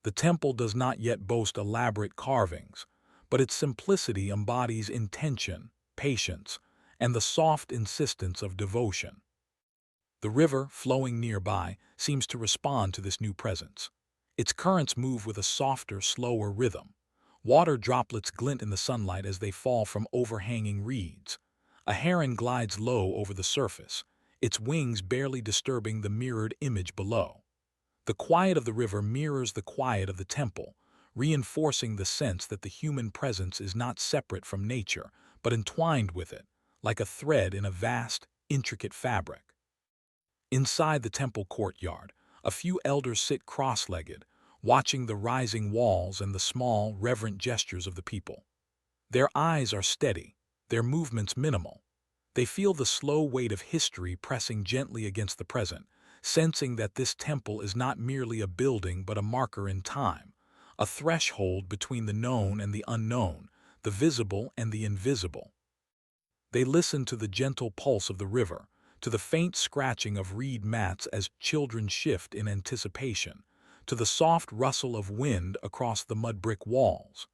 The temple does not yet boast elaborate carvings, but its simplicity embodies intention, patience, and the soft insistence of devotion. The river, flowing nearby, seems to respond to this new presence. Its currents move with a softer, slower rhythm. Water droplets glint in the sunlight as they fall from overhanging reeds. A heron glides low over the surface, its wings barely disturbing the mirrored image below. The quiet of the river mirrors the quiet of the temple, reinforcing the sense that the human presence is not separate from nature, but entwined with it, like a thread in a vast, intricate fabric. Inside the temple courtyard, a few elders sit cross-legged, watching the rising walls and the small, reverent gestures of the people. Their eyes are steady, their movements minimal. They feel the slow weight of history pressing gently against the present, sensing that this temple is not merely a building but a marker in time, a threshold between the known and the unknown, the visible and the invisible. They listen to the gentle pulse of the river, to the faint scratching of reed mats as children shift in anticipation, to the soft rustle of wind across the mud-brick walls.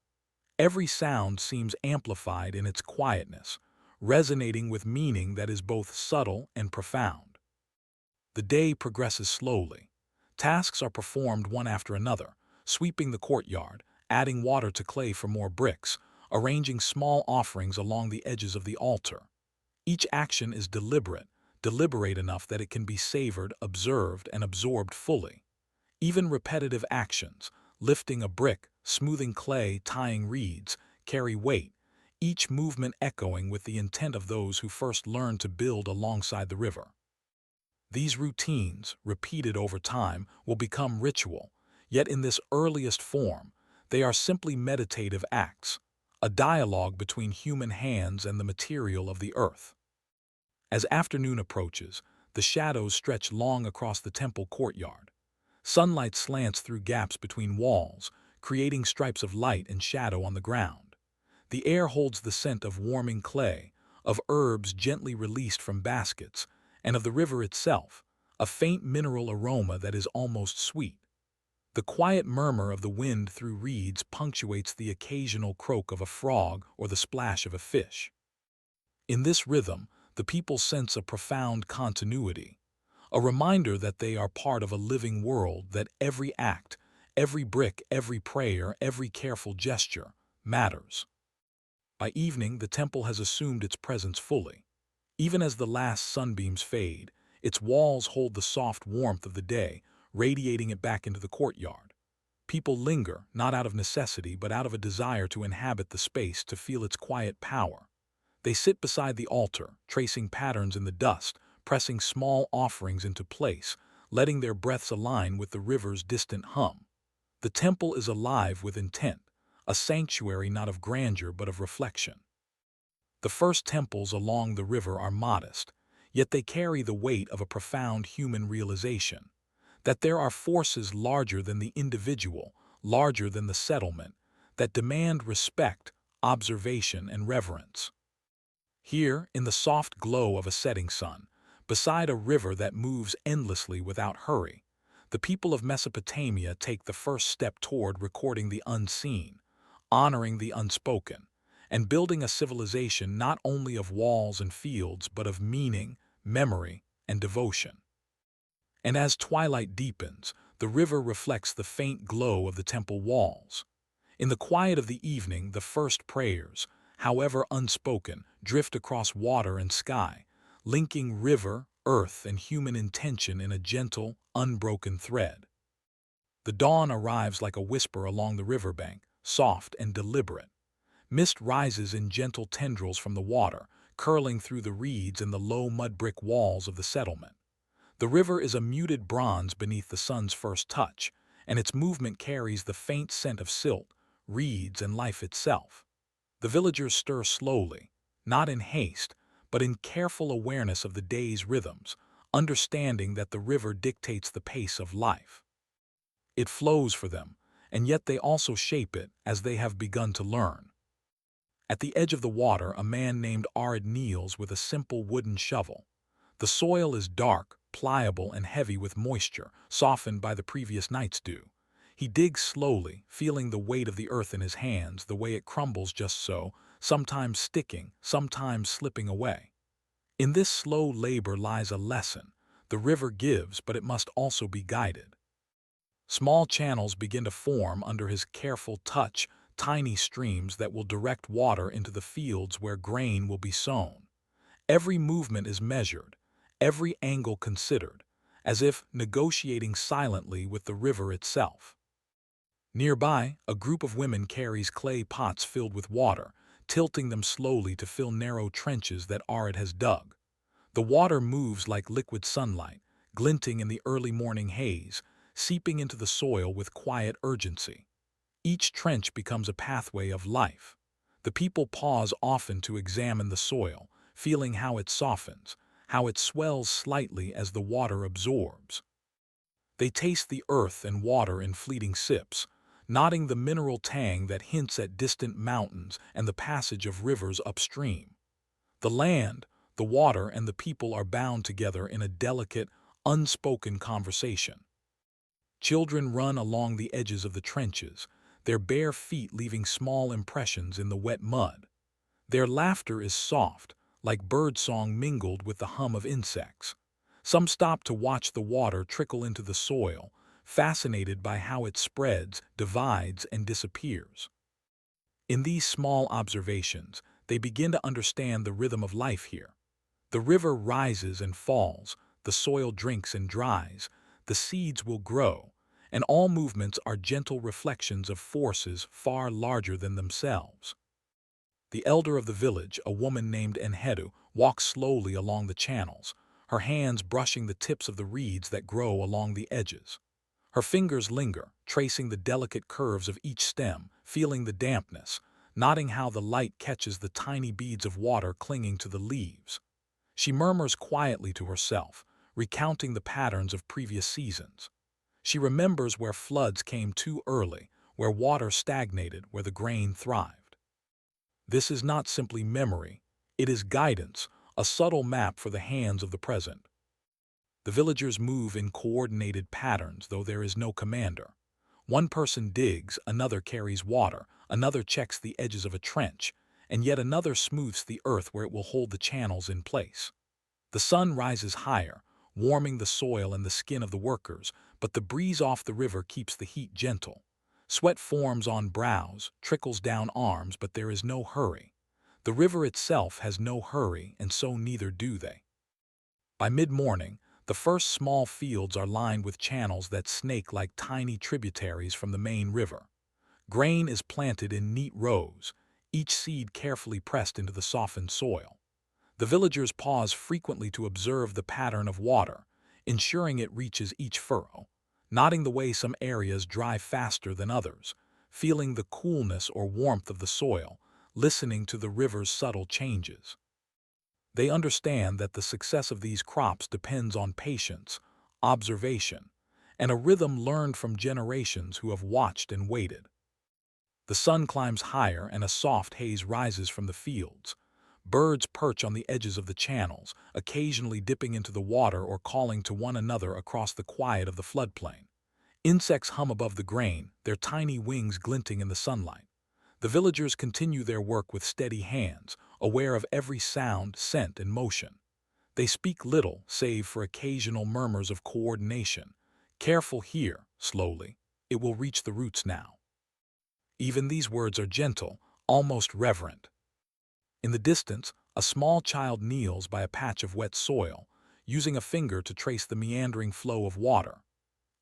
Every sound seems amplified in its quietness, resonating with meaning that is both subtle and profound. The day progresses slowly. Tasks are performed one after another, sweeping the courtyard, adding water to clay for more bricks, arranging small offerings along the edges of the altar. Each action is deliberate enough that it can be savored, observed, and absorbed fully. Even repetitive actions, lifting a brick, smoothing clay, tying reeds, carry weight, each movement echoing with the intent of those who first learned to build alongside the river. These routines, repeated over time, will become ritual, yet in this earliest form, they are simply meditative acts, a dialogue between human hands and the material of the earth. As afternoon approaches, the shadows stretch long across the temple courtyard. Sunlight slants through gaps between walls, creating stripes of light and shadow on the ground. The air holds the scent of warming clay, of herbs gently released from baskets, and of the river itself, a faint mineral aroma that is almost sweet. The quiet murmur of the wind through reeds punctuates the occasional croak of a frog or the splash of a fish. In this rhythm, the people sense a profound continuity, a reminder that they are part of a living world, that every act, every brick, every prayer, every careful gesture matters. By evening, the temple has assumed its presence fully. Even as the last sunbeams fade, its walls hold the soft warmth of the day, radiating it back into the courtyard. People linger, not out of necessity, but out of a desire to inhabit the space, to feel its quiet power. They sit beside the altar, tracing patterns in the dust, pressing small offerings into place, letting their breaths align with the river's distant hum. The temple is alive with intent, a sanctuary not of grandeur but of reflection. The first temples along the river are modest, yet they carry the weight of a profound human realization that there are forces larger than the individual, larger than the settlement, that demand respect, observation, and reverence. Here, in the soft glow of a setting sun, beside a river that moves endlessly without hurry, the people of Mesopotamia take the first step toward recording the unseen, honoring the unspoken, and building a civilization not only of walls and fields but of meaning, memory, and devotion. And as twilight deepens, the river reflects the faint glow of the temple walls. In the quiet of the evening, the first prayers, however unspoken, drift across water and sky, linking river, earth, and human intention in a gentle, unbroken thread. The dawn arrives like a whisper along the riverbank, soft and deliberate. Mist rises in gentle tendrils from the water, curling through the reeds and the low mud-brick walls of the settlement. The river is a muted bronze beneath the sun's first touch, and its movement carries the faint scent of silt, reeds, and life itself. The villagers stir slowly, not in haste, but in careful awareness of the day's rhythms, understanding that the river dictates the pace of life. It flows for them, and yet they also shape it, as they have begun to learn. At the edge of the water, a man named Arid kneels with a simple wooden shovel. The soil is dark, pliable, and heavy with moisture, softened by the previous night's dew. He digs slowly, feeling the weight of the earth in his hands, the way it crumbles just so, sometimes sticking, sometimes slipping away. In this slow labor lies a lesson. The river gives, but it must also be guided. Small channels begin to form under his careful touch, tiny streams that will direct water into the fields where grain will be sown. Every movement is measured, every angle considered, as if negotiating silently with the river itself. Nearby, a group of women carries clay pots filled with water, tilting them slowly to fill narrow trenches that Arid has dug. The water moves like liquid sunlight, glinting in the early morning haze, seeping into the soil with quiet urgency. Each trench becomes a pathway of life. The people pause often to examine the soil, feeling how it softens, how it swells slightly as the water absorbs. They taste the earth and water in fleeting sips, nodding the mineral tang that hints at distant mountains and the passage of rivers upstream. The land, the water, and the people are bound together in a delicate, unspoken conversation. Children run along the edges of the trenches, their bare feet leaving small impressions in the wet mud. Their laughter is soft, like birdsong mingled with the hum of insects. Some stop to watch the water trickle into the soil, fascinated by how it spreads, divides, and disappears. In these small observations, they begin to understand the rhythm of life here. The river rises and falls, the soil drinks and dries, the seeds will grow, and all movements are gentle reflections of forces far larger than themselves. The elder of the village, a woman named Enhedu, walks slowly along the channels, her hands brushing the tips of the reeds that grow along the edges. Her fingers linger, tracing the delicate curves of each stem, feeling the dampness, noting how the light catches the tiny beads of water clinging to the leaves. She murmurs quietly to herself, recounting the patterns of previous seasons. She remembers where floods came too early, where water stagnated, where the grain thrived. This is not simply memory, it is guidance, a subtle map for the hands of the present. The villagers move in coordinated patterns, though there is no commander. One person digs, another carries water, another checks the edges of a trench, and yet another smooths the earth where it will hold the channels in place. The sun rises higher, warming the soil and the skin of the workers, but the breeze off the river keeps the heat gentle. Sweat forms on brows, trickles down arms, but there is no hurry. The river itself has no hurry, and so neither do they. By mid-morning, the first small fields are lined with channels that snake like tiny tributaries from the main river. Grain is planted in neat rows, each seed carefully pressed into the softened soil. The villagers pause frequently to observe the pattern of water, ensuring it reaches each furrow, noting the way some areas dry faster than others, feeling the coolness or warmth of the soil, listening to the river's subtle changes. They understand that the success of these crops depends on patience, observation, and a rhythm learned from generations who have watched and waited. The sun climbs higher and a soft haze rises from the fields. Birds perch on the edges of the channels, occasionally dipping into the water or calling to one another across the quiet of the floodplain. Insects hum above the grain, their tiny wings glinting in the sunlight. The villagers continue their work with steady hands, aware of every sound, scent, and motion. They speak little, save for occasional murmurs of coordination. Careful here, slowly. It will reach the roots now. Even these words are gentle, almost reverent. In the distance, a small child kneels by a patch of wet soil, using a finger to trace the meandering flow of water.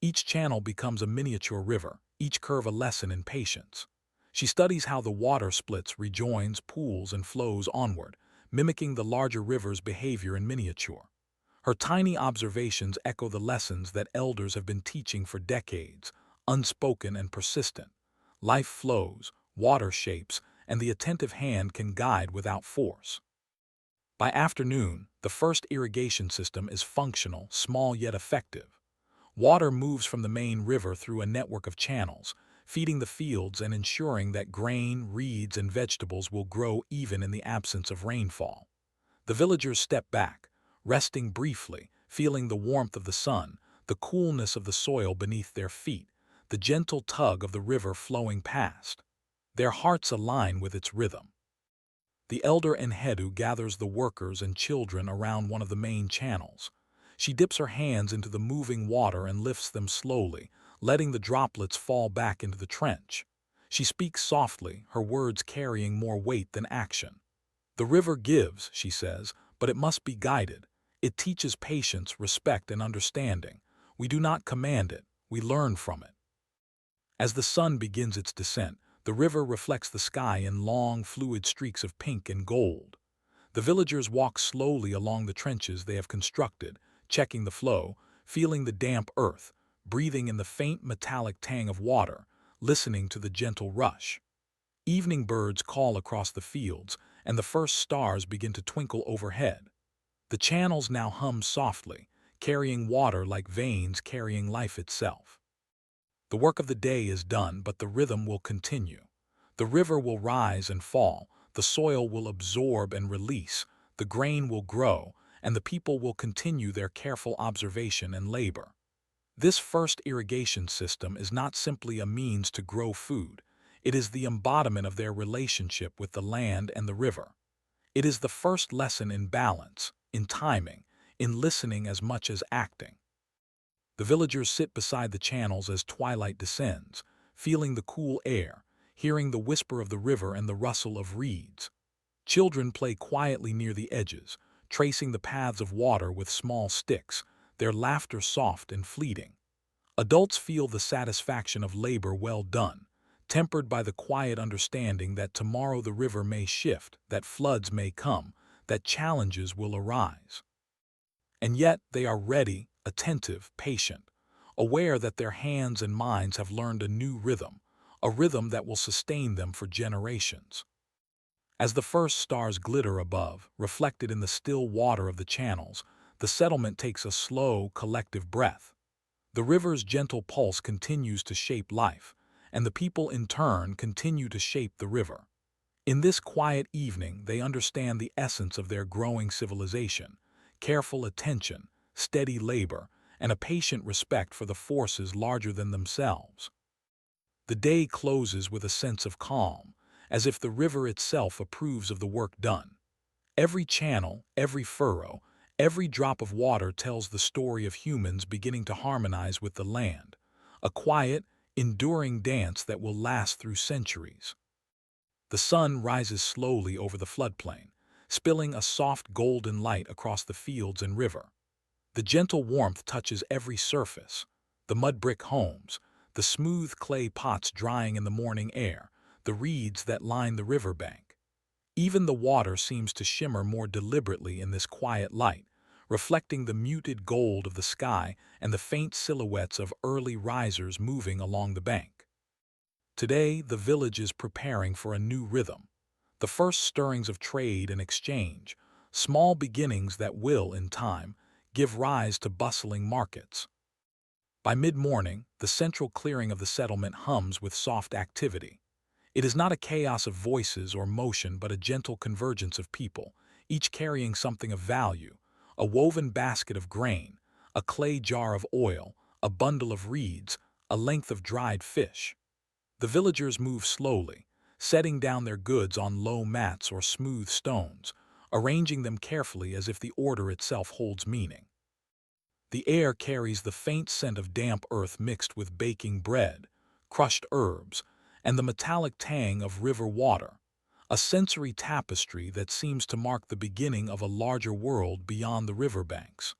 Each channel becomes a miniature river, each curve a lesson in patience. She studies how the water splits, rejoins, pools, and flows onward, mimicking the larger river's behavior in miniature. Her tiny observations echo the lessons that elders have been teaching for decades, unspoken and persistent. Life flows, water shapes, and the attentive hand can guide without force. By afternoon, the first irrigation system is functional, small yet effective. Water moves from the main river through a network of channels, feeding the fields and ensuring that grain, reeds, and vegetables will grow even in the absence of rainfall. The villagers step back, resting briefly, feeling the warmth of the sun, the coolness of the soil beneath their feet, the gentle tug of the river flowing past. Their hearts align with its rhythm. The elder Enhedu gathers the workers and children around one of the main channels. She dips her hands into the moving water and lifts them slowly, letting the droplets fall back into the trench. She speaks softly, her words carrying more weight than action. The river gives, she says, but it must be guided. It teaches patience, respect, and understanding. We do not command it, we learn from it. As the sun begins its descent, the river reflects the sky in long, fluid streaks of pink and gold. The villagers walk slowly along the trenches they have constructed, checking the flow, feeling the damp earth, breathing in the faint metallic tang of water, listening to the gentle rush. Evening birds call across the fields, and the first stars begin to twinkle overhead. The channels now hum softly, carrying water like veins carrying life itself. The work of the day is done, but the rhythm will continue. The river will rise and fall, the soil will absorb and release, the grain will grow, and the people will continue their careful observation and labor. This first irrigation system is not simply a means to grow food. It is the embodiment of their relationship with the land and the river. It is the first lesson in balance, in timing, in listening as much as acting. The villagers sit beside the channels as twilight descends, feeling the cool air, hearing the whisper of the river and the rustle of reeds. Children play quietly near the edges, tracing the paths of water with small sticks, their laughter soft and fleeting. Adults feel the satisfaction of labor well done, tempered by the quiet understanding that tomorrow the river may shift, that floods may come, that challenges will arise. And yet they are ready, attentive, patient, aware that their hands and minds have learned a new rhythm, a rhythm that will sustain them for generations. As the first stars glitter above, reflected in the still water of the channels, the settlement takes a slow, collective breath. The river's gentle pulse continues to shape life, and the people in turn continue to shape the river. In this quiet evening, they understand the essence of their growing civilization: careful attention, steady labor, and a patient respect for the forces larger than themselves. The day closes with a sense of calm, as if the river itself approves of the work done. Every channel, every furrow, every drop of water tells the story of humans beginning to harmonize with the land, a quiet, enduring dance that will last through centuries. The sun rises slowly over the floodplain, spilling a soft golden light across the fields and river. The gentle warmth touches every surface: the mud brick homes, the smooth clay pots drying in the morning air, the reeds that line the riverbank. Even the water seems to shimmer more deliberately in this quiet light, reflecting the muted gold of the sky and the faint silhouettes of early risers moving along the bank. Today, the village is preparing for a new rhythm. The first stirrings of trade and exchange, small beginnings that will, in time, give rise to bustling markets. By mid-morning, the central clearing of the settlement hums with soft activity. It is not a chaos of voices or motion but a gentle convergence of people, each carrying something of value: a woven basket of grain, a clay jar of oil, a bundle of reeds, a length of dried fish. The villagers move slowly, setting down their goods on low mats or smooth stones, arranging them carefully as if the order itself holds meaning. The air carries the faint scent of damp earth mixed with baking bread, crushed herbs, and the metallic tang of river water, a sensory tapestry that seems to mark the beginning of a larger world beyond the riverbanks.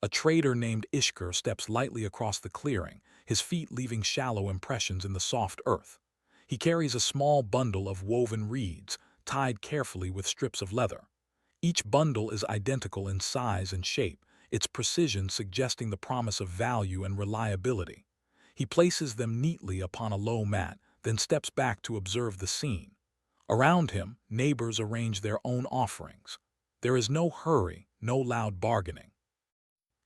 A trader named Ishkur steps lightly across the clearing, his feet leaving shallow impressions in the soft earth. He carries a small bundle of woven reeds, tied carefully with strips of leather. Each bundle is identical in size and shape, its precision suggesting the promise of value and reliability. He places them neatly upon a low mat, then steps back to observe the scene. Around him, neighbors arrange their own offerings. There is no hurry, no loud bargaining.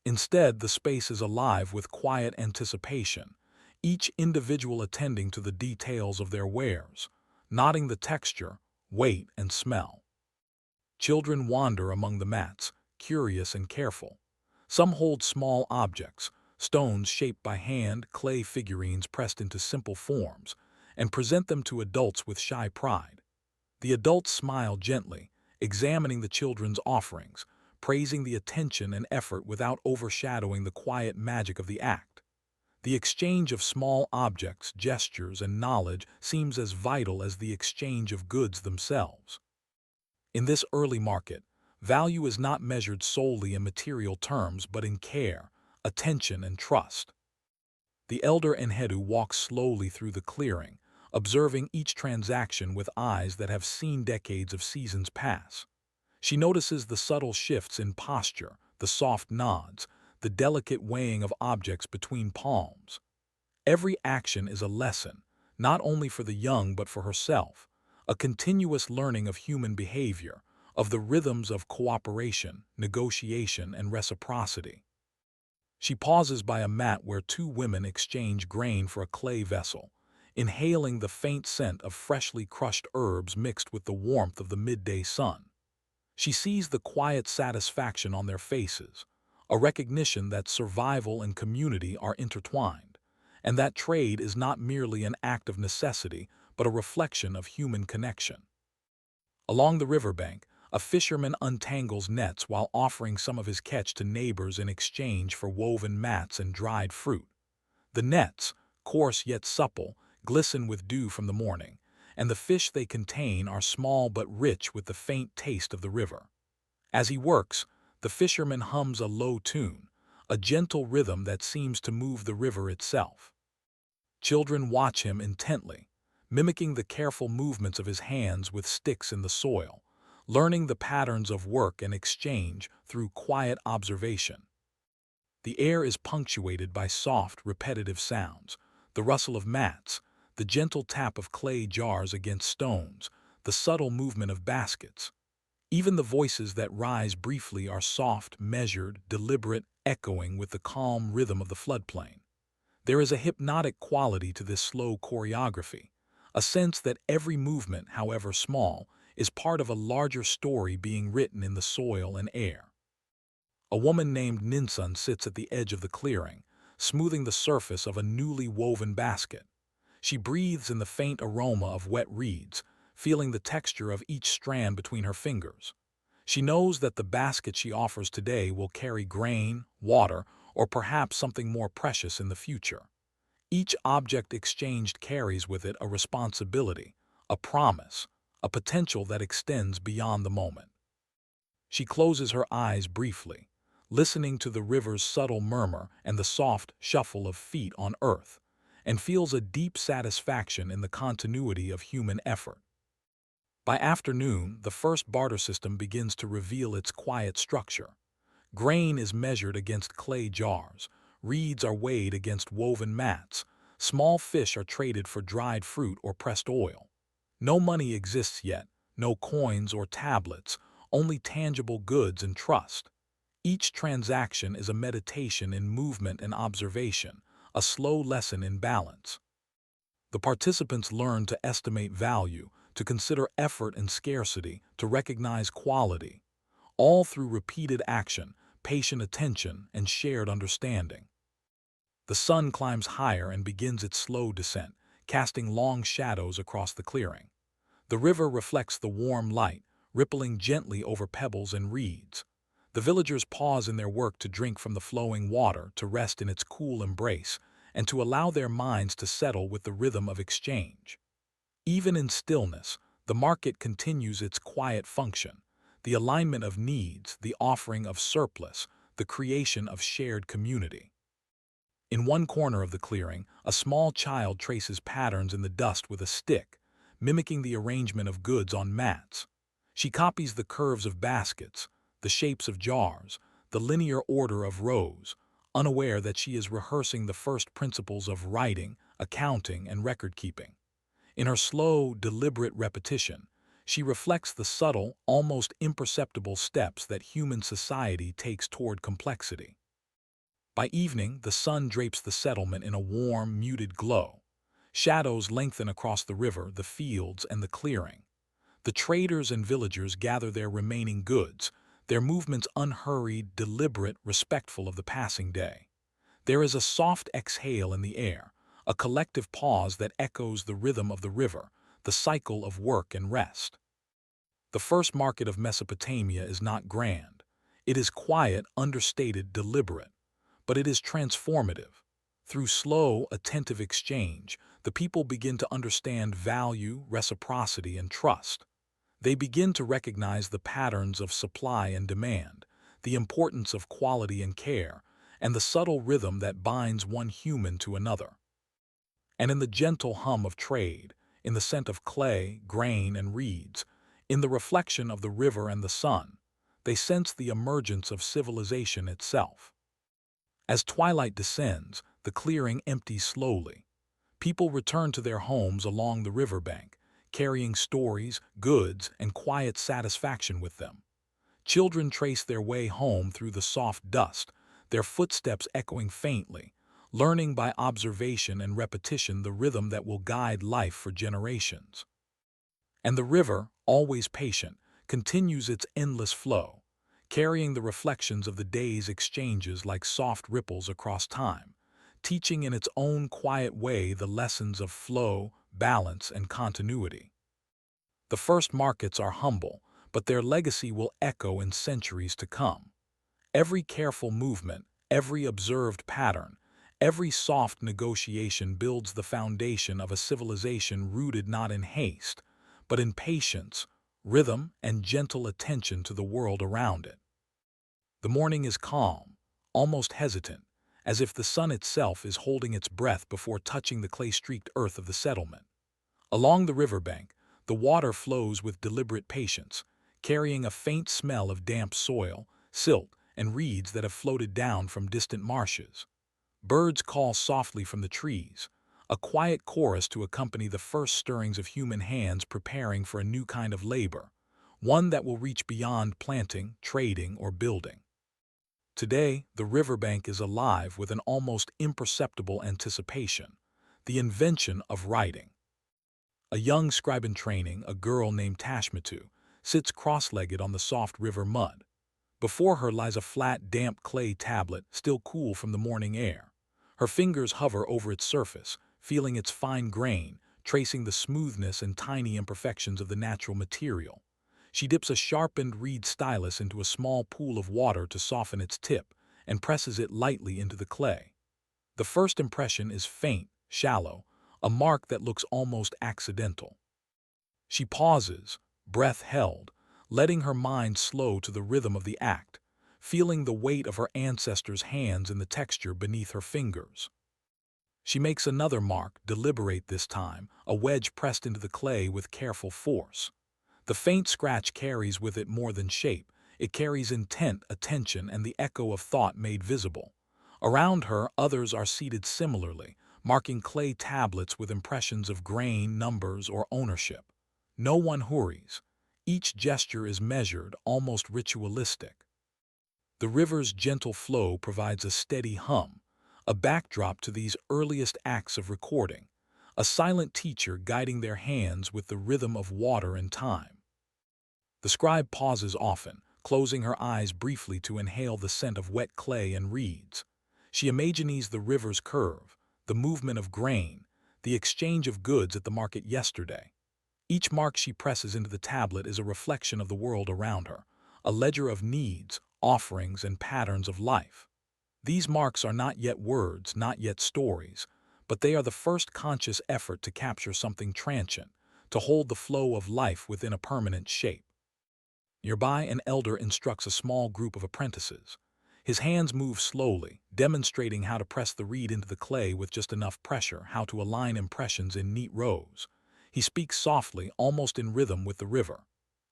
Instead, the space is alive with quiet anticipation, each individual attending to the details of their wares, noting the texture, weight, and smell. Children wander among the mats, curious and careful. Some hold small objects, stones shaped by hand, clay figurines pressed into simple forms, and present them to adults with shy pride. The adults smile gently, examining the children's offerings, praising the attention and effort without overshadowing the quiet magic of the act. The exchange of small objects, gestures, and knowledge seems as vital as the exchange of goods themselves. In this early market, value is not measured solely in material terms but in care, attention, and trust. The elder Enhedu walks slowly through the clearing, observing each transaction with eyes that have seen decades of seasons pass. She notices the subtle shifts in posture, the soft nods, the delicate weighing of objects between palms. Every action is a lesson, not only for the young but for herself, a continuous learning of human behavior, of the rhythms of cooperation, negotiation, and reciprocity. She pauses by a mat where two women exchange grain for a clay vessel, inhaling the faint scent of freshly crushed herbs mixed with the warmth of the midday sun. She sees the quiet satisfaction on their faces, a recognition that survival and community are intertwined, and that trade is not merely an act of necessity but a reflection of human connection. Along the riverbank, a fisherman untangles nets while offering some of his catch to neighbors in exchange for woven mats and dried fruit. The nets, coarse yet supple, glisten with dew from the morning, and the fish they contain are small but rich with the faint taste of the river. As he works, the fisherman hums a low tune, a gentle rhythm that seems to move the river itself. Children watch him intently, mimicking the careful movements of his hands with sticks in the soil, learning the patterns of work and exchange through quiet observation. The air is punctuated by soft, repetitive sounds: the rustle of mats, the gentle tap of clay jars against stones, the subtle movement of baskets. Even the voices that rise briefly are soft, measured, deliberate, echoing with the calm rhythm of the floodplain. There is a hypnotic quality to this slow choreography, a sense that every movement, however small, is part of a larger story being written in the soil and air. A woman named Ninsun sits at the edge of the clearing, smoothing the surface of a newly woven basket. She breathes in the faint aroma of wet reeds, feeling the texture of each strand between her fingers. She knows that the basket she offers today will carry grain, water, or perhaps something more precious in the future. Each object exchanged carries with it a responsibility, a promise, a potential that extends beyond the moment. She closes her eyes briefly, listening to the river's subtle murmur and the soft shuffle of feet on earth, and feels a deep satisfaction in the continuity of human effort. By afternoon, the first barter system begins to reveal its quiet structure. Grain is measured against clay jars, reeds are weighed against woven mats, small fish are traded for dried fruit or pressed oil. No money exists yet, no coins or tablets, only tangible goods and trust. Each transaction is a meditation in movement and observation, a slow lesson in balance. The participants learn to estimate value, to consider effort and scarcity, to recognize quality, all through repeated action, patient attention, and shared understanding. The sun climbs higher and begins its slow descent, casting long shadows across the clearing. The river reflects the warm light, rippling gently over pebbles and reeds. The villagers pause in their work to drink from the flowing water, to rest in its cool embrace, and to allow their minds to settle with the rhythm of exchange. Even in stillness, the market continues its quiet function, the alignment of needs, the offering of surplus, the creation of shared community. In one corner of the clearing, a small child traces patterns in the dust with a stick, mimicking the arrangement of goods on mats. She copies the curves of baskets, the shapes of jars, the linear order of rows, unaware that she is rehearsing the first principles of writing, accounting, and record-keeping. In her slow, deliberate repetition, she reflects the subtle, almost imperceptible steps that human society takes toward complexity. By evening, the sun drapes the settlement in a warm, muted glow. Shadows lengthen across the river, the fields, and the clearing. The traders and villagers gather their remaining goods, their movements unhurried, deliberate, respectful of the passing day. There is a soft exhale in the air, a collective pause that echoes the rhythm of the river, the cycle of work and rest. The first market of Mesopotamia is not grand. It is quiet, understated, deliberate. But it is transformative. Through slow, attentive exchange, the people begin to understand value, reciprocity, and trust. They begin to recognize the patterns of supply and demand, the importance of quality and care, and the subtle rhythm that binds one human to another. And in the gentle hum of trade, in the scent of clay, grain, and reeds, in the reflection of the river and the sun, they sense the emergence of civilization itself. As twilight descends, the clearing empties slowly. People return to their homes along the riverbank, carrying stories, goods, and quiet satisfaction with them. Children trace their way home through the soft dust, their footsteps echoing faintly, learning by observation and repetition the rhythm that will guide life for generations. And the river, always patient, continues its endless flow, carrying the reflections of the day's exchanges like soft ripples across time, teaching in its own quiet way the lessons of flow, balance, and continuity. The first markets are humble, but their legacy will echo in centuries to come. Every careful movement, every observed pattern, every soft negotiation builds the foundation of a civilization rooted not in haste, but in patience, rhythm, and gentle attention to the world around it. The morning is calm, almost hesitant, as if the sun itself is holding its breath before touching the clay-streaked earth of the settlement. Along the riverbank, the water flows with deliberate patience, carrying a faint smell of damp soil, silt, and reeds that have floated down from distant marshes. Birds call softly from the trees, a quiet chorus to accompany the first stirrings of human hands preparing for a new kind of labor, one that will reach beyond planting, trading, or building. Today, the riverbank is alive with an almost imperceptible anticipation, the invention of writing. A young scribe in training, a girl named Tashmitu, sits cross-legged on the soft river mud. Before her lies a flat, damp clay tablet, still cool from the morning air. Her fingers hover over its surface, feeling its fine grain, tracing the smoothness and tiny imperfections of the natural material. She dips a sharpened reed stylus into a small pool of water to soften its tip, and presses it lightly into the clay. The first impression is faint, shallow, a mark that looks almost accidental. She pauses, breath held, letting her mind slow to the rhythm of the act, feeling the weight of her ancestors' hands in the texture beneath her fingers. She makes another mark, deliberate this time, a wedge pressed into the clay with careful force. The faint scratch carries with it more than shape. It carries intent, attention, and the echo of thought made visible. Around her, others are seated similarly, marking clay tablets with impressions of grain, numbers, or ownership. No one hurries. Each gesture is measured, almost ritualistic. The river's gentle flow provides a steady hum, a backdrop to these earliest acts of recording, a silent teacher guiding their hands with the rhythm of water and time. The scribe pauses often, closing her eyes briefly to inhale the scent of wet clay and reeds. She imagines the river's curve, the movement of grain, the exchange of goods at the market yesterday. Each mark she presses into the tablet is a reflection of the world around her, a ledger of needs, offerings, and patterns of life. These marks are not yet words, not yet stories, but they are the first conscious effort to capture something transient, to hold the flow of life within a permanent shape. Nearby, an elder instructs a small group of apprentices. His hands move slowly, demonstrating how to press the reed into the clay with just enough pressure, how to align impressions in neat rows. He speaks softly, almost in rhythm with the river.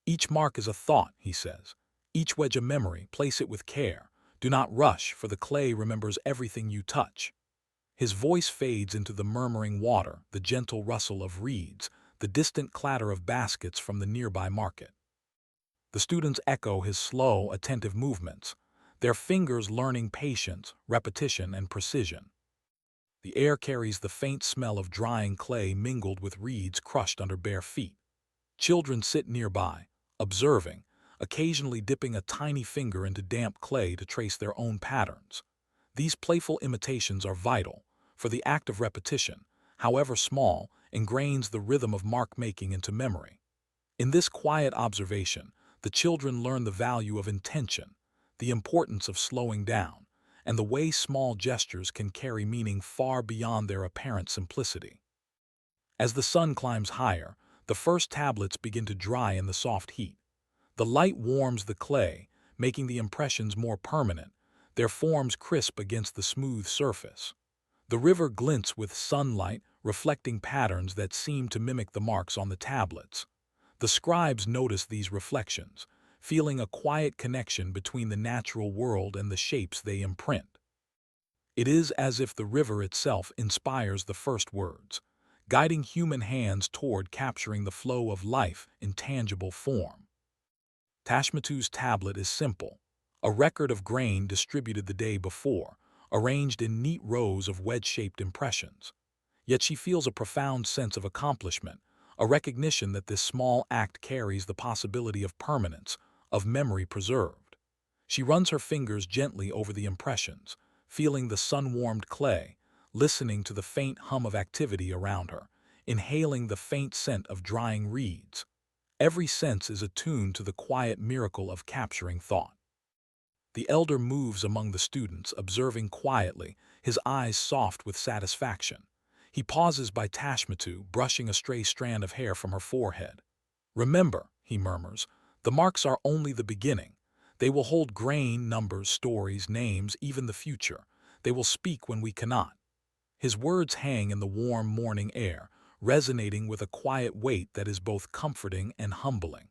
Each mark is a thought, he says. Each wedge a memory, place it with care. Do not rush, for the clay remembers everything you touch. His voice fades into the murmuring water, the gentle rustle of reeds, the distant clatter of baskets from the nearby market. The students echo his slow, attentive movements, their fingers learning patience, repetition, and precision. The air carries the faint smell of drying clay mingled with reeds crushed under bare feet. Children sit nearby, observing, occasionally dipping a tiny finger into damp clay to trace their own patterns. These playful imitations are vital, for the act of repetition, however small, ingrains the rhythm of mark-making into memory. In this quiet observation, the children learn the value of intention, the importance of slowing down, and the way small gestures can carry meaning far beyond their apparent simplicity. As the sun climbs higher, the first tablets begin to dry in the soft heat. The light warms the clay, making the impressions more permanent, their forms crisp against the smooth surface. The river glints with sunlight, reflecting patterns that seem to mimic the marks on the tablets. The scribes notice these reflections, feeling a quiet connection between the natural world and the shapes they imprint. It is as if the river itself inspires the first words, guiding human hands toward capturing the flow of life in tangible form. Tashmitu's tablet is simple, a record of grain distributed the day before, arranged in neat rows of wedge-shaped impressions. Yet she feels a profound sense of accomplishment, a recognition that this small act carries the possibility of permanence, of memory preserved. She runs her fingers gently over the impressions, feeling the sun-warmed clay, listening to the faint hum of activity around her, inhaling the faint scent of drying reeds. Every sense is attuned to the quiet miracle of capturing thought. The elder moves among the students, observing quietly, his eyes soft with satisfaction. He pauses by Tashmitu, brushing a stray strand of hair from her forehead. "Remember," he murmurs, "the marks are only the beginning. They will hold grain, numbers, stories, names, even the future. They will speak when we cannot." His words hang in the warm morning air, resonating with a quiet weight that is both comforting and humbling.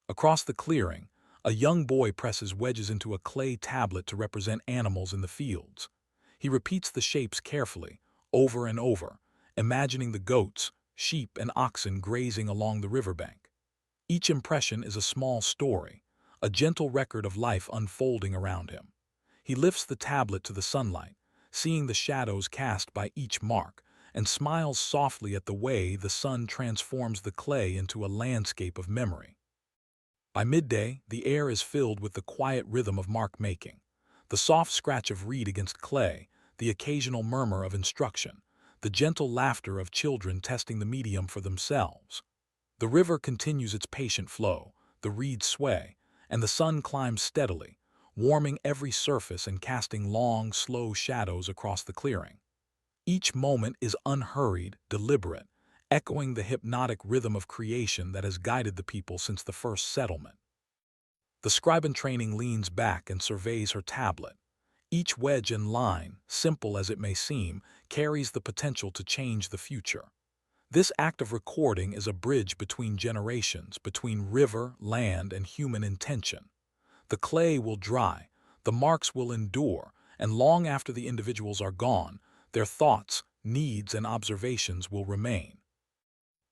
Across the clearing, a young boy presses wedges into a clay tablet to represent animals in the fields. He repeats the shapes carefully, over and over, imagining the goats, sheep, and oxen grazing along the riverbank. Each impression is a small story, a gentle record of life unfolding around him. He lifts the tablet to the sunlight, seeing the shadows cast by each mark, and smiles softly at the way the sun transforms the clay into a landscape of memory. By midday, the air is filled with the quiet rhythm of mark-making, the soft scratch of reed against clay, the occasional murmur of instruction, the gentle laughter of children testing the medium for themselves. The river continues its patient flow, the reeds sway, and the sun climbs steadily, warming every surface and casting long, slow shadows across the clearing. Each moment is unhurried, deliberate, echoing the hypnotic rhythm of creation that has guided the people since the first settlement. The scribe in training leans back and surveys her tablet. Each wedge and line, simple as it may seem, carries the potential to change the future. This act of recording is a bridge between generations, between river, land, and human intention. The clay will dry, the marks will endure, and long after the individuals are gone, their thoughts, needs, and observations will remain.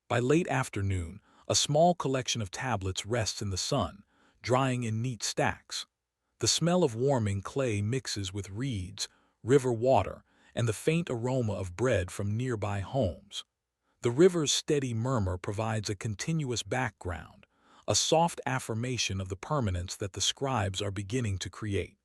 By late afternoon, a small collection of tablets rests in the sun, drying in neat stacks. The smell of warming clay mixes with reeds, river water, and the faint aroma of bread from nearby homes. The river's steady murmur provides a continuous background, a soft affirmation of the permanence that the scribes are beginning to create.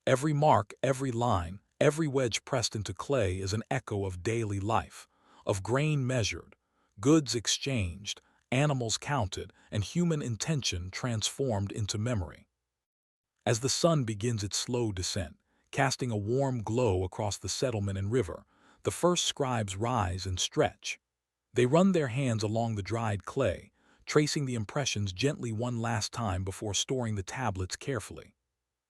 Every mark, every line, every wedge pressed into clay is an echo of daily life, of grain measured, goods exchanged, animals counted, and human intention transformed into memory. As the sun begins its slow descent, casting a warm glow across the settlement and river, the first scribes rise and stretch. They run their hands along the dried clay, tracing the impressions gently one last time before storing the tablets carefully.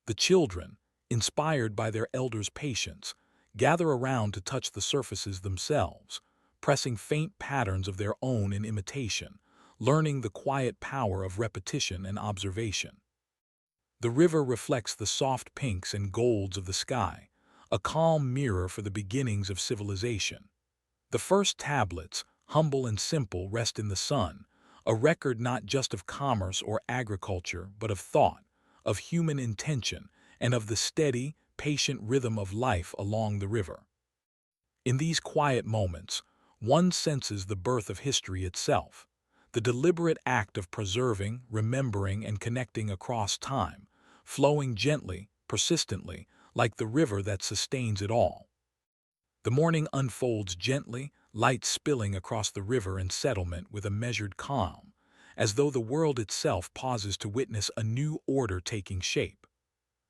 The children, inspired by their elders' patience, gather around to touch the surfaces themselves, pressing faint patterns of their own in imitation, learning the quiet power of repetition and observation. The river reflects the soft pinks and golds of the sky, a calm mirror for the beginnings of civilization. The first tablets, humble and simple, rest in the sun, a record not just of commerce or agriculture, but of thought, of human intention, and of the steady, patient rhythm of life along the river. In these quiet moments, one senses the birth of history itself, the deliberate act of preserving, remembering, and connecting across time, flowing gently, persistently, like the river that sustains it all. The morning unfolds gently, light spilling across the river and settlement with a measured calm, as though the world itself pauses to witness a new order taking shape.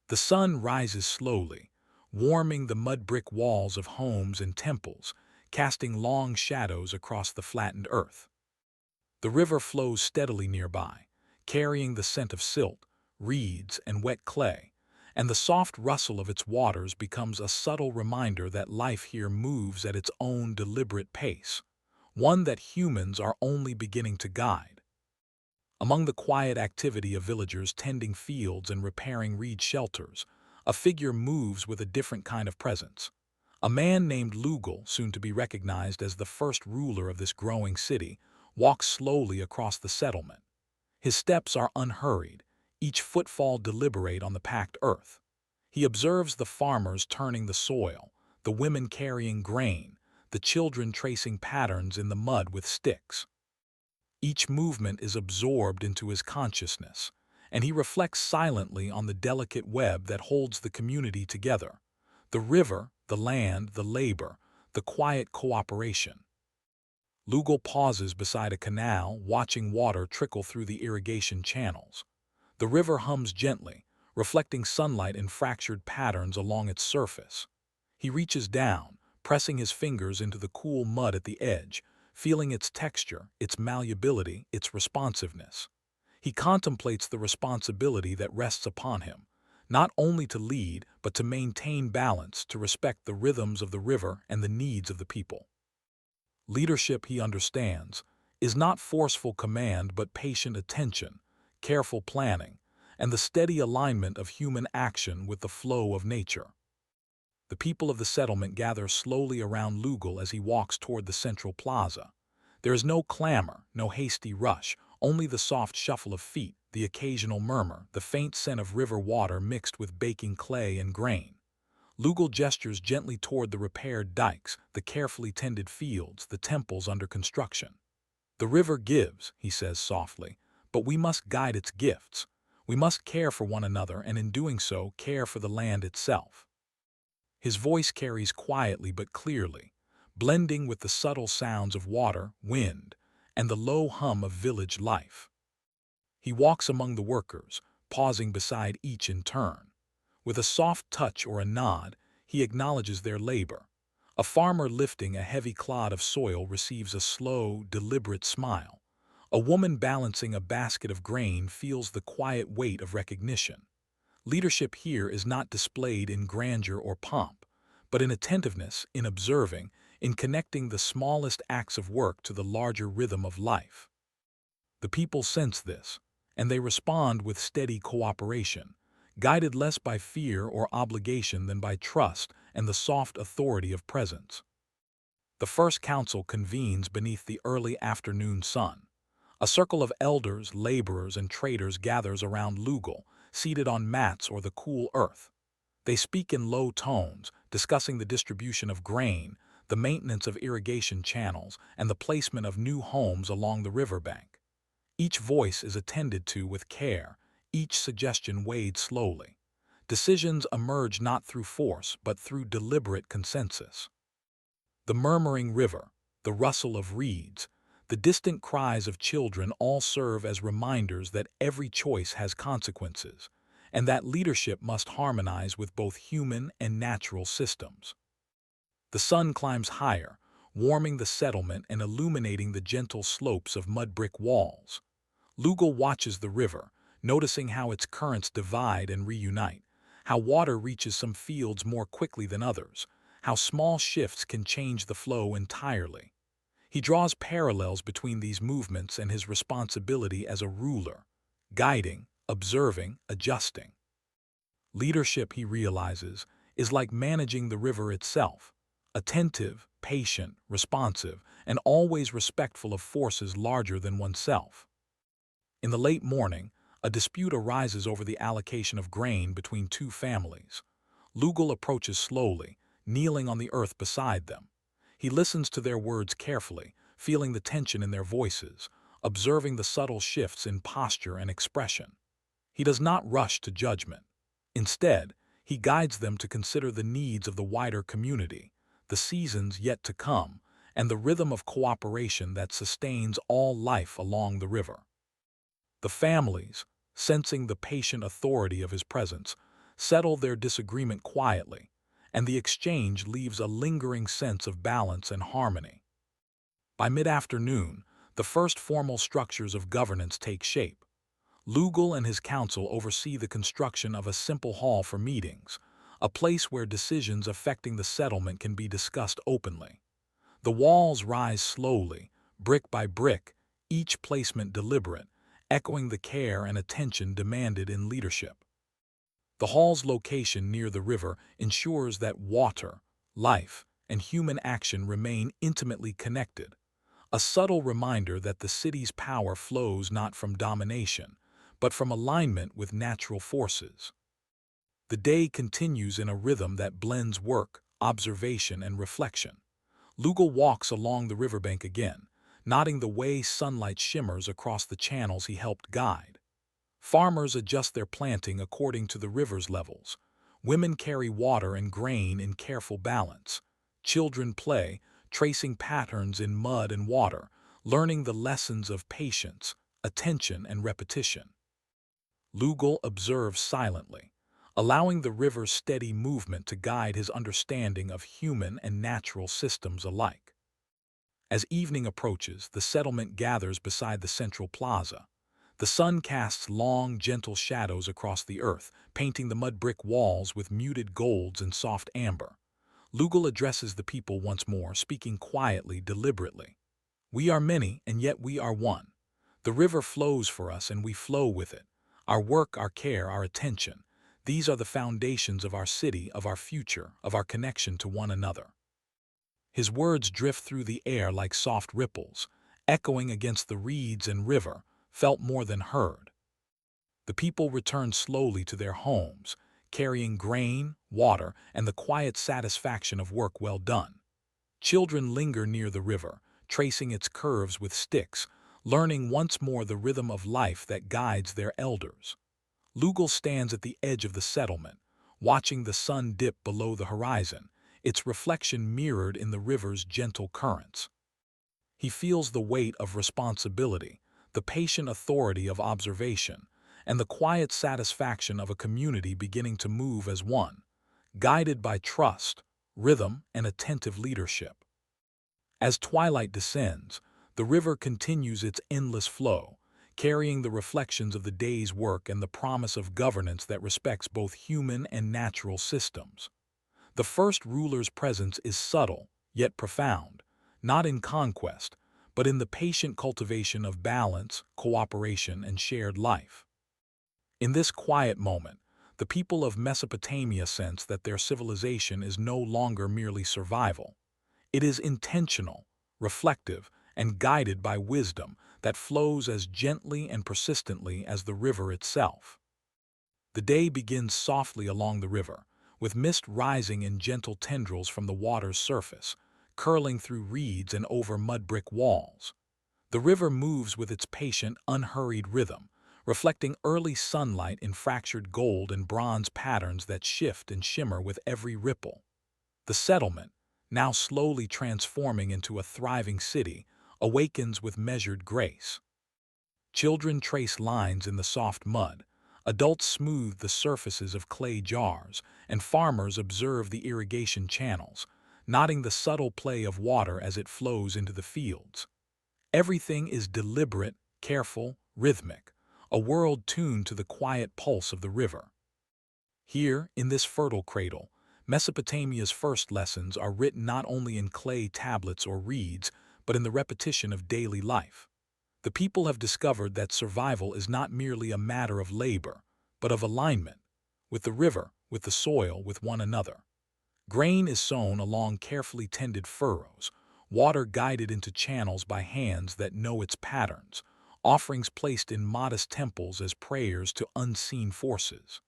The sun rises slowly, warming the mud-brick walls of homes and temples, casting long shadows across the flattened earth. The river flows steadily nearby, carrying the scent of silt, reeds, and wet clay, and the soft rustle of its waters becomes a subtle reminder that life here moves at its own deliberate pace, one that humans are only beginning to guide. Among the quiet activity of villagers tending fields and repairing reed shelters, a figure moves with a different kind of presence. A man named Lugal, soon to be recognized as the first ruler of this growing city, walks slowly across the settlement. His steps are unhurried, each footfall deliberate on the packed earth. He observes the farmers turning the soil, the women carrying grain, the children tracing patterns in the mud with sticks. Each movement is absorbed into his consciousness, and he reflects silently on the delicate web that holds the community together. The river, the land, the labor, the quiet cooperation. Lugal pauses beside a canal, watching water trickle through the irrigation channels. The river hums gently, reflecting sunlight in fractured patterns along its surface. He reaches down, pressing his fingers into the cool mud at the edge, feeling its texture, its malleability, its responsiveness. He contemplates the responsibility that rests upon him, not only to lead, but to maintain balance, to respect the rhythms of the river and the needs of the people. Leadership, he understands, is not forceful command but patient attention, careful planning, and the steady alignment of human action with the flow of nature. The people of the settlement gather slowly around Lugal as he walks toward the central plaza. There is no clamor, no hasty rush, only the soft shuffle of feet, the occasional murmur, the faint scent of river water mixed with baking clay and grain. Lugal gestures gently toward the repaired dikes, the carefully tended fields, the temples under construction. "The river gives," he says softly, "but we must guide its gifts. We must care for one another and in doing so care for the land itself." His voice carries quietly but clearly, blending with the subtle sounds of water, wind, and the low hum of village life. He walks among the workers, pausing beside each in turn. With a soft touch or a nod, he acknowledges their labor, A farmer lifting a heavy clod of soil receives a slow, deliberate smile. A woman balancing a basket of grain feels the quiet weight of recognition. Leadership here is not displayed in grandeur or pomp, but in attentiveness, in observing, in connecting the smallest acts of work to the larger rhythm of life. The people sense this, and they respond with steady cooperation, guided less by fear or obligation than by trust and the soft authority of presence. The first council convenes beneath the early afternoon sun. A circle of elders, laborers, and traders gathers around Lugal, seated on mats or the cool earth. They speak in low tones, discussing the distribution of grain, the maintenance of irrigation channels, and the placement of new homes along the riverbank. Each voice is attended to with care, each suggestion weighed slowly. Decisions emerge not through force, but through deliberate consensus. The murmuring river, the rustle of reeds, the distant cries of children all serve as reminders that every choice has consequences, and that leadership must harmonize with both human and natural systems. The sun climbs higher, warming the settlement and illuminating the gentle slopes of mud-brick walls. Lugal watches the river, noticing how its currents divide and reunite, how water reaches some fields more quickly than others, how small shifts can change the flow entirely. He draws parallels between these movements and his responsibility as a ruler, guiding, observing, adjusting. Leadership, he realizes, is like managing the river itself, attentive, patient, responsive, and always respectful of forces larger than oneself. In the late morning, a dispute arises over the allocation of grain between two families. Lugal approaches slowly, kneeling on the earth beside them. He listens to their words carefully, feeling the tension in their voices, observing the subtle shifts in posture and expression. He does not rush to judgment. Instead, he guides them to consider the needs of the wider community, the seasons yet to come, and the rhythm of cooperation that sustains all life along the river. The families, sensing the patient authority of his presence, settle their disagreement quietly, and the exchange leaves a lingering sense of balance and harmony. By mid-afternoon, the first formal structures of governance take shape. Lugal and his council oversee the construction of a simple hall for meetings, a place where decisions affecting the settlement can be discussed openly. The walls rise slowly, brick by brick, each placement deliberate, echoing the care and attention demanded in leadership. The hall's location near the river ensures that water, life, and human action remain intimately connected, a subtle reminder that the city's power flows not from domination, but from alignment with natural forces. The day continues in a rhythm that blends work, observation, and reflection. Lugal walks along the riverbank again, nodding the way sunlight shimmers across the channels he helped guide. Farmers adjust their planting according to the river's levels. Women carry water and grain in careful balance. Children play, tracing patterns in mud and water, learning the lessons of patience, attention, and repetition. Lugal observes silently, allowing the river's steady movement to guide his understanding of human and natural systems alike. As evening approaches, the settlement gathers beside the central plaza. The sun casts long, gentle shadows across the earth, painting the mud-brick walls with muted golds and soft amber. Lugal addresses the people once more, speaking quietly, deliberately. "We are many, and yet we are one. The river flows for us, and we flow with it. Our work, our care, our attention. These are the foundations of our city, of our future, of our connection to one another." His words drift through the air like soft ripples, echoing against the reeds and river, felt more than heard. The people return slowly to their homes, carrying grain, water, and the quiet satisfaction of work well done. Children linger near the river, tracing its curves with sticks, learning once more the rhythm of life that guides their elders. Lugal stands at the edge of the settlement, watching the sun dip below the horizon, its reflection mirrored in the river's gentle currents. He feels the weight of responsibility, the patient authority of observation, and the quiet satisfaction of a community beginning to move as one, guided by trust, rhythm, and attentive leadership. As twilight descends, the river continues its endless flow, carrying the reflections of the day's work and the promise of governance that respects both human and natural systems. The first ruler's presence is subtle, yet profound, not in conquest, but in the patient cultivation of balance, cooperation, and shared life. In this quiet moment, the people of Mesopotamia sense that their civilization is no longer merely survival. It is intentional, reflective, and guided by wisdom that flows as gently and persistently as the river itself. The day begins softly along the river, with mist rising in gentle tendrils from the water's surface, curling through reeds and over mud-brick walls. The river moves with its patient, unhurried rhythm, reflecting early sunlight in fractured gold and bronze patterns that shift and shimmer with every ripple. The settlement, now slowly transforming into a thriving city, awakens with measured grace. Children trace lines in the soft mud, adults smooth the surfaces of clay jars, and farmers observe the irrigation channels, noting the subtle play of water as it flows into the fields. Everything is deliberate, careful, rhythmic, a world tuned to the quiet pulse of the river. Here, in this fertile cradle, Mesopotamia's first lessons are written not only in clay tablets or reeds, but in the repetition of daily life. The people have discovered that survival is not merely a matter of labor, but of alignment, with the river, with the soil, with one another. Grain is sown along carefully tended furrows, water guided into channels by hands that know its patterns, offerings placed in modest temples as prayers to unseen forces.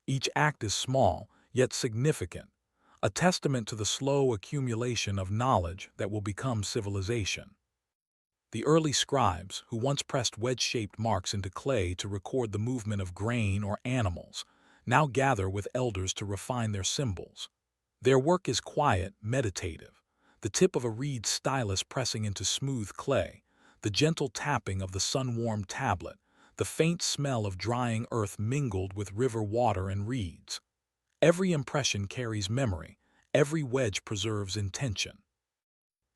Each act is small, yet significant, a testament to the slow accumulation of knowledge that will become civilization. The early scribes, who once pressed wedge-shaped marks into clay to record the movement of grain or animals, now gather with elders to refine their symbols. Their work is quiet, meditative, the tip of a reed stylus pressing into smooth clay, the gentle tapping of the sun-warmed tablet, the faint smell of drying earth mingled with river water and reeds. Every impression carries memory, every wedge preserves intention.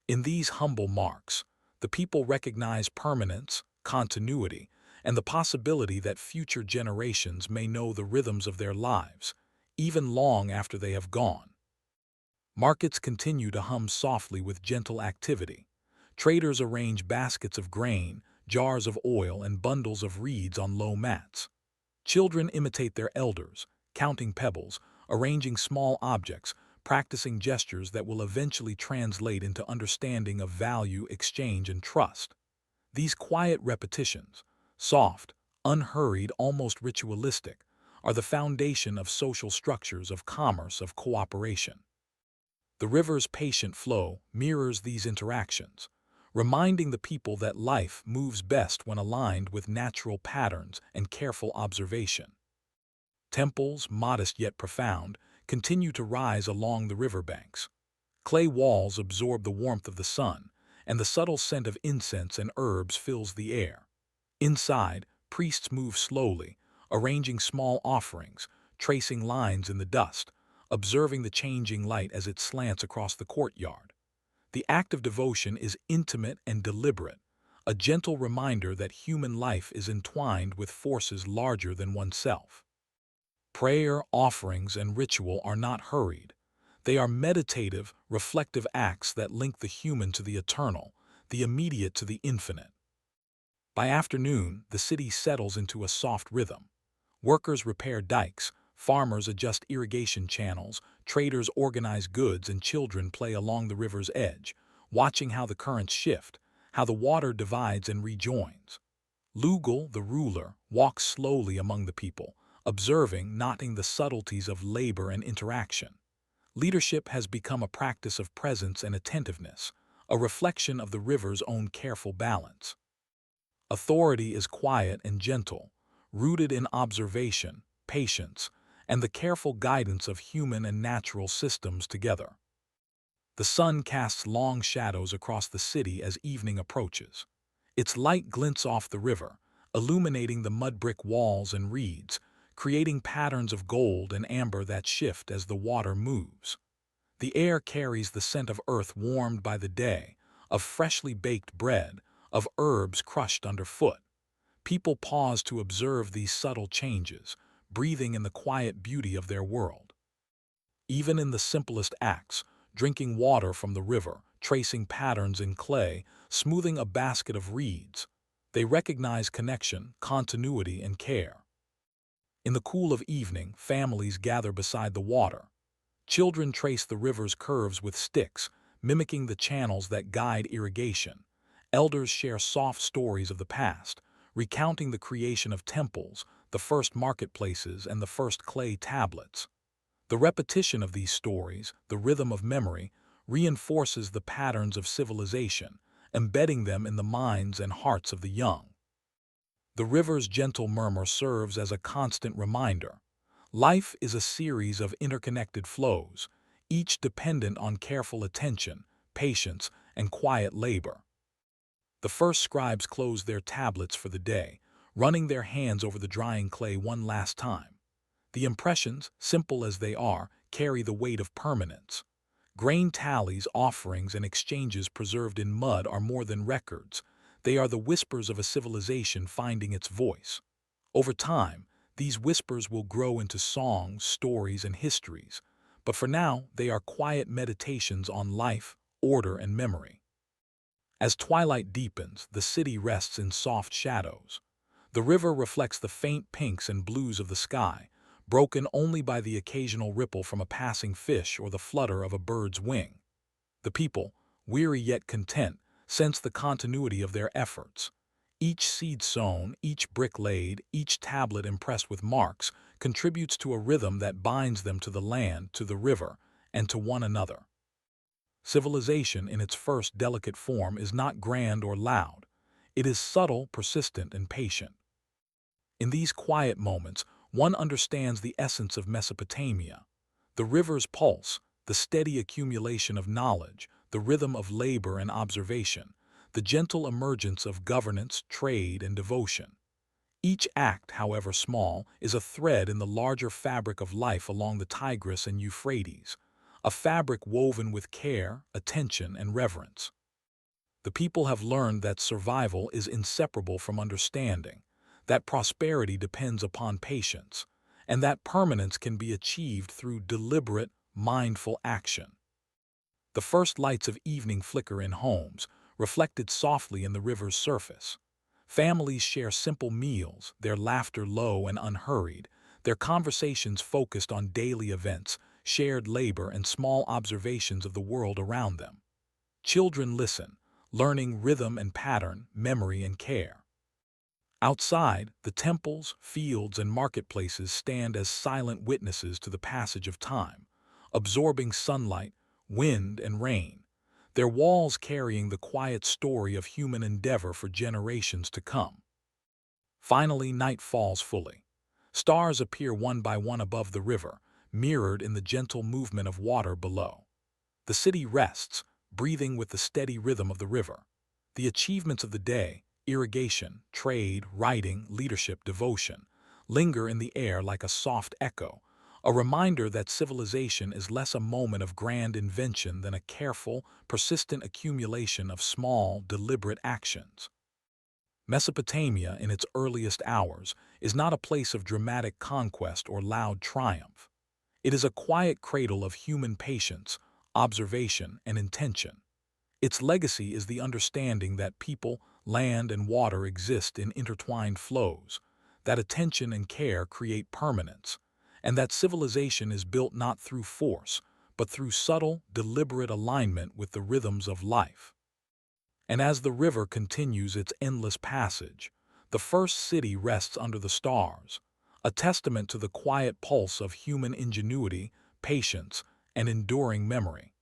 In these humble marks, the people recognize permanence, continuity, and the possibility that future generations may know the rhythms of their lives, even long after they have gone. Markets continue to hum softly with gentle activity. Traders arrange baskets of grain, jars of oil, and bundles of reeds on low mats. Children imitate their elders, counting pebbles, arranging small objects, practicing gestures that will eventually translate into understanding of value, exchange, and trust. These quiet repetitions, soft, unhurried, almost ritualistic, are the foundation of social structures of commerce, of cooperation. The river's patient flow mirrors these interactions, reminding the people that life moves best when aligned with natural patterns and careful observation. Temples, modest yet profound, continue to rise along the riverbanks. Clay walls absorb the warmth of the sun, and the subtle scent of incense and herbs fills the air. Inside, priests move slowly, arranging small offerings, tracing lines in the dust, observing the changing light as it slants across the courtyard. The act of devotion is intimate and deliberate, a gentle reminder that human life is entwined with forces larger than oneself. Prayer, offerings, and ritual are not hurried. They are meditative, reflective acts that link the human to the eternal, the immediate to the infinite. By afternoon, the city settles into a soft rhythm. Workers repair dikes, farmers adjust irrigation channels, traders organize goods, and children play along the river's edge, watching how the currents shift, how the water divides and rejoins. Lugal, the ruler, walks slowly among the people, observing, noting the subtleties of labor and interaction. Leadership has become a practice of presence and attentiveness, a reflection of the river's own careful balance. Authority is quiet and gentle, rooted in observation, patience, and the careful guidance of human and natural systems together. The sun casts long shadows across the city as evening approaches. Its light glints off the river, illuminating the mud-brick walls and reeds, creating patterns of gold and amber that shift as the water moves. The air carries the scent of earth warmed by the day, of freshly baked bread, of herbs crushed underfoot. People pause to observe these subtle changes, breathing in the quiet beauty of their world. Even in the simplest acts, drinking water from the river, tracing patterns in clay, smoothing a basket of reeds, they recognize connection, continuity, and care. In the cool of evening, families gather beside the water. Children trace the river's curves with sticks, mimicking the channels that guide irrigation. Elders share soft stories of the past, recounting the creation of temples, the first marketplaces, and the first clay tablets. The repetition of these stories, the rhythm of memory, reinforces the patterns of civilization, embedding them in the minds and hearts of the young. The river's gentle murmur serves as a constant reminder. Life is a series of interconnected flows, each dependent on careful attention, patience, and quiet labor. The first scribes closed their tablets for the day, running their hands over the drying clay one last time. The impressions, simple as they are, carry the weight of permanence. Grain tallies, offerings, and exchanges preserved in mud are more than records. They are the whispers of a civilization finding its voice. Over time, these whispers will grow into songs, stories, and histories, but for now they are quiet meditations on life, order, and memory. As twilight deepens, the city rests in soft shadows. The river reflects the faint pinks and blues of the sky, broken only by the occasional ripple from a passing fish or the flutter of a bird's wing. The people, weary yet content, sense the continuity of their efforts. Each seed sown, each brick laid, each tablet impressed with marks contributes to a rhythm that binds them to the land, to the river, and to one another. Civilization in its first delicate form is not grand or loud. It is subtle, persistent, and patient. In these quiet moments, one understands the essence of Mesopotamia. The river's pulse, the steady accumulation of knowledge, the rhythm of labor and observation, the gentle emergence of governance, trade, and devotion. Each act, however small, is a thread in the larger fabric of life along the Tigris and Euphrates, a fabric woven with care, attention, and reverence. The people have learned that survival is inseparable from understanding, that prosperity depends upon patience, and that permanence can be achieved through deliberate, mindful action. The first lights of evening flicker in homes, reflected softly in the river's surface. Families share simple meals, their laughter low and unhurried, their conversations focused on daily events, shared labor, and small observations of the world around them. Children listen, learning rhythm and pattern, memory and care. Outside, the temples, fields, and marketplaces stand as silent witnesses to the passage of time, absorbing sunlight, wind, and rain, their walls carrying the quiet story of human endeavor for generations to come. Finally, night falls fully. Stars appear one by one above the river, mirrored in the gentle movement of water below. The city rests, breathing with the steady rhythm of the river. The achievements of the day, irrigation, trade, writing, leadership, devotion, linger in the air like a soft echo, a reminder that civilization is less a moment of grand invention than a careful, persistent accumulation of small, deliberate actions. Mesopotamia, in its earliest hours, is not a place of dramatic conquest or loud triumph. It is a quiet cradle of human patience, observation, and intention. Its legacy is the understanding that people, land, and water exist in intertwined flows, that attention and care create permanence, and that civilization is built not through force, but through subtle, deliberate alignment with the rhythms of life. And as the river continues its endless passage, the first city rests under the stars, a testament to the quiet pulse of human ingenuity, patience, and enduring memory.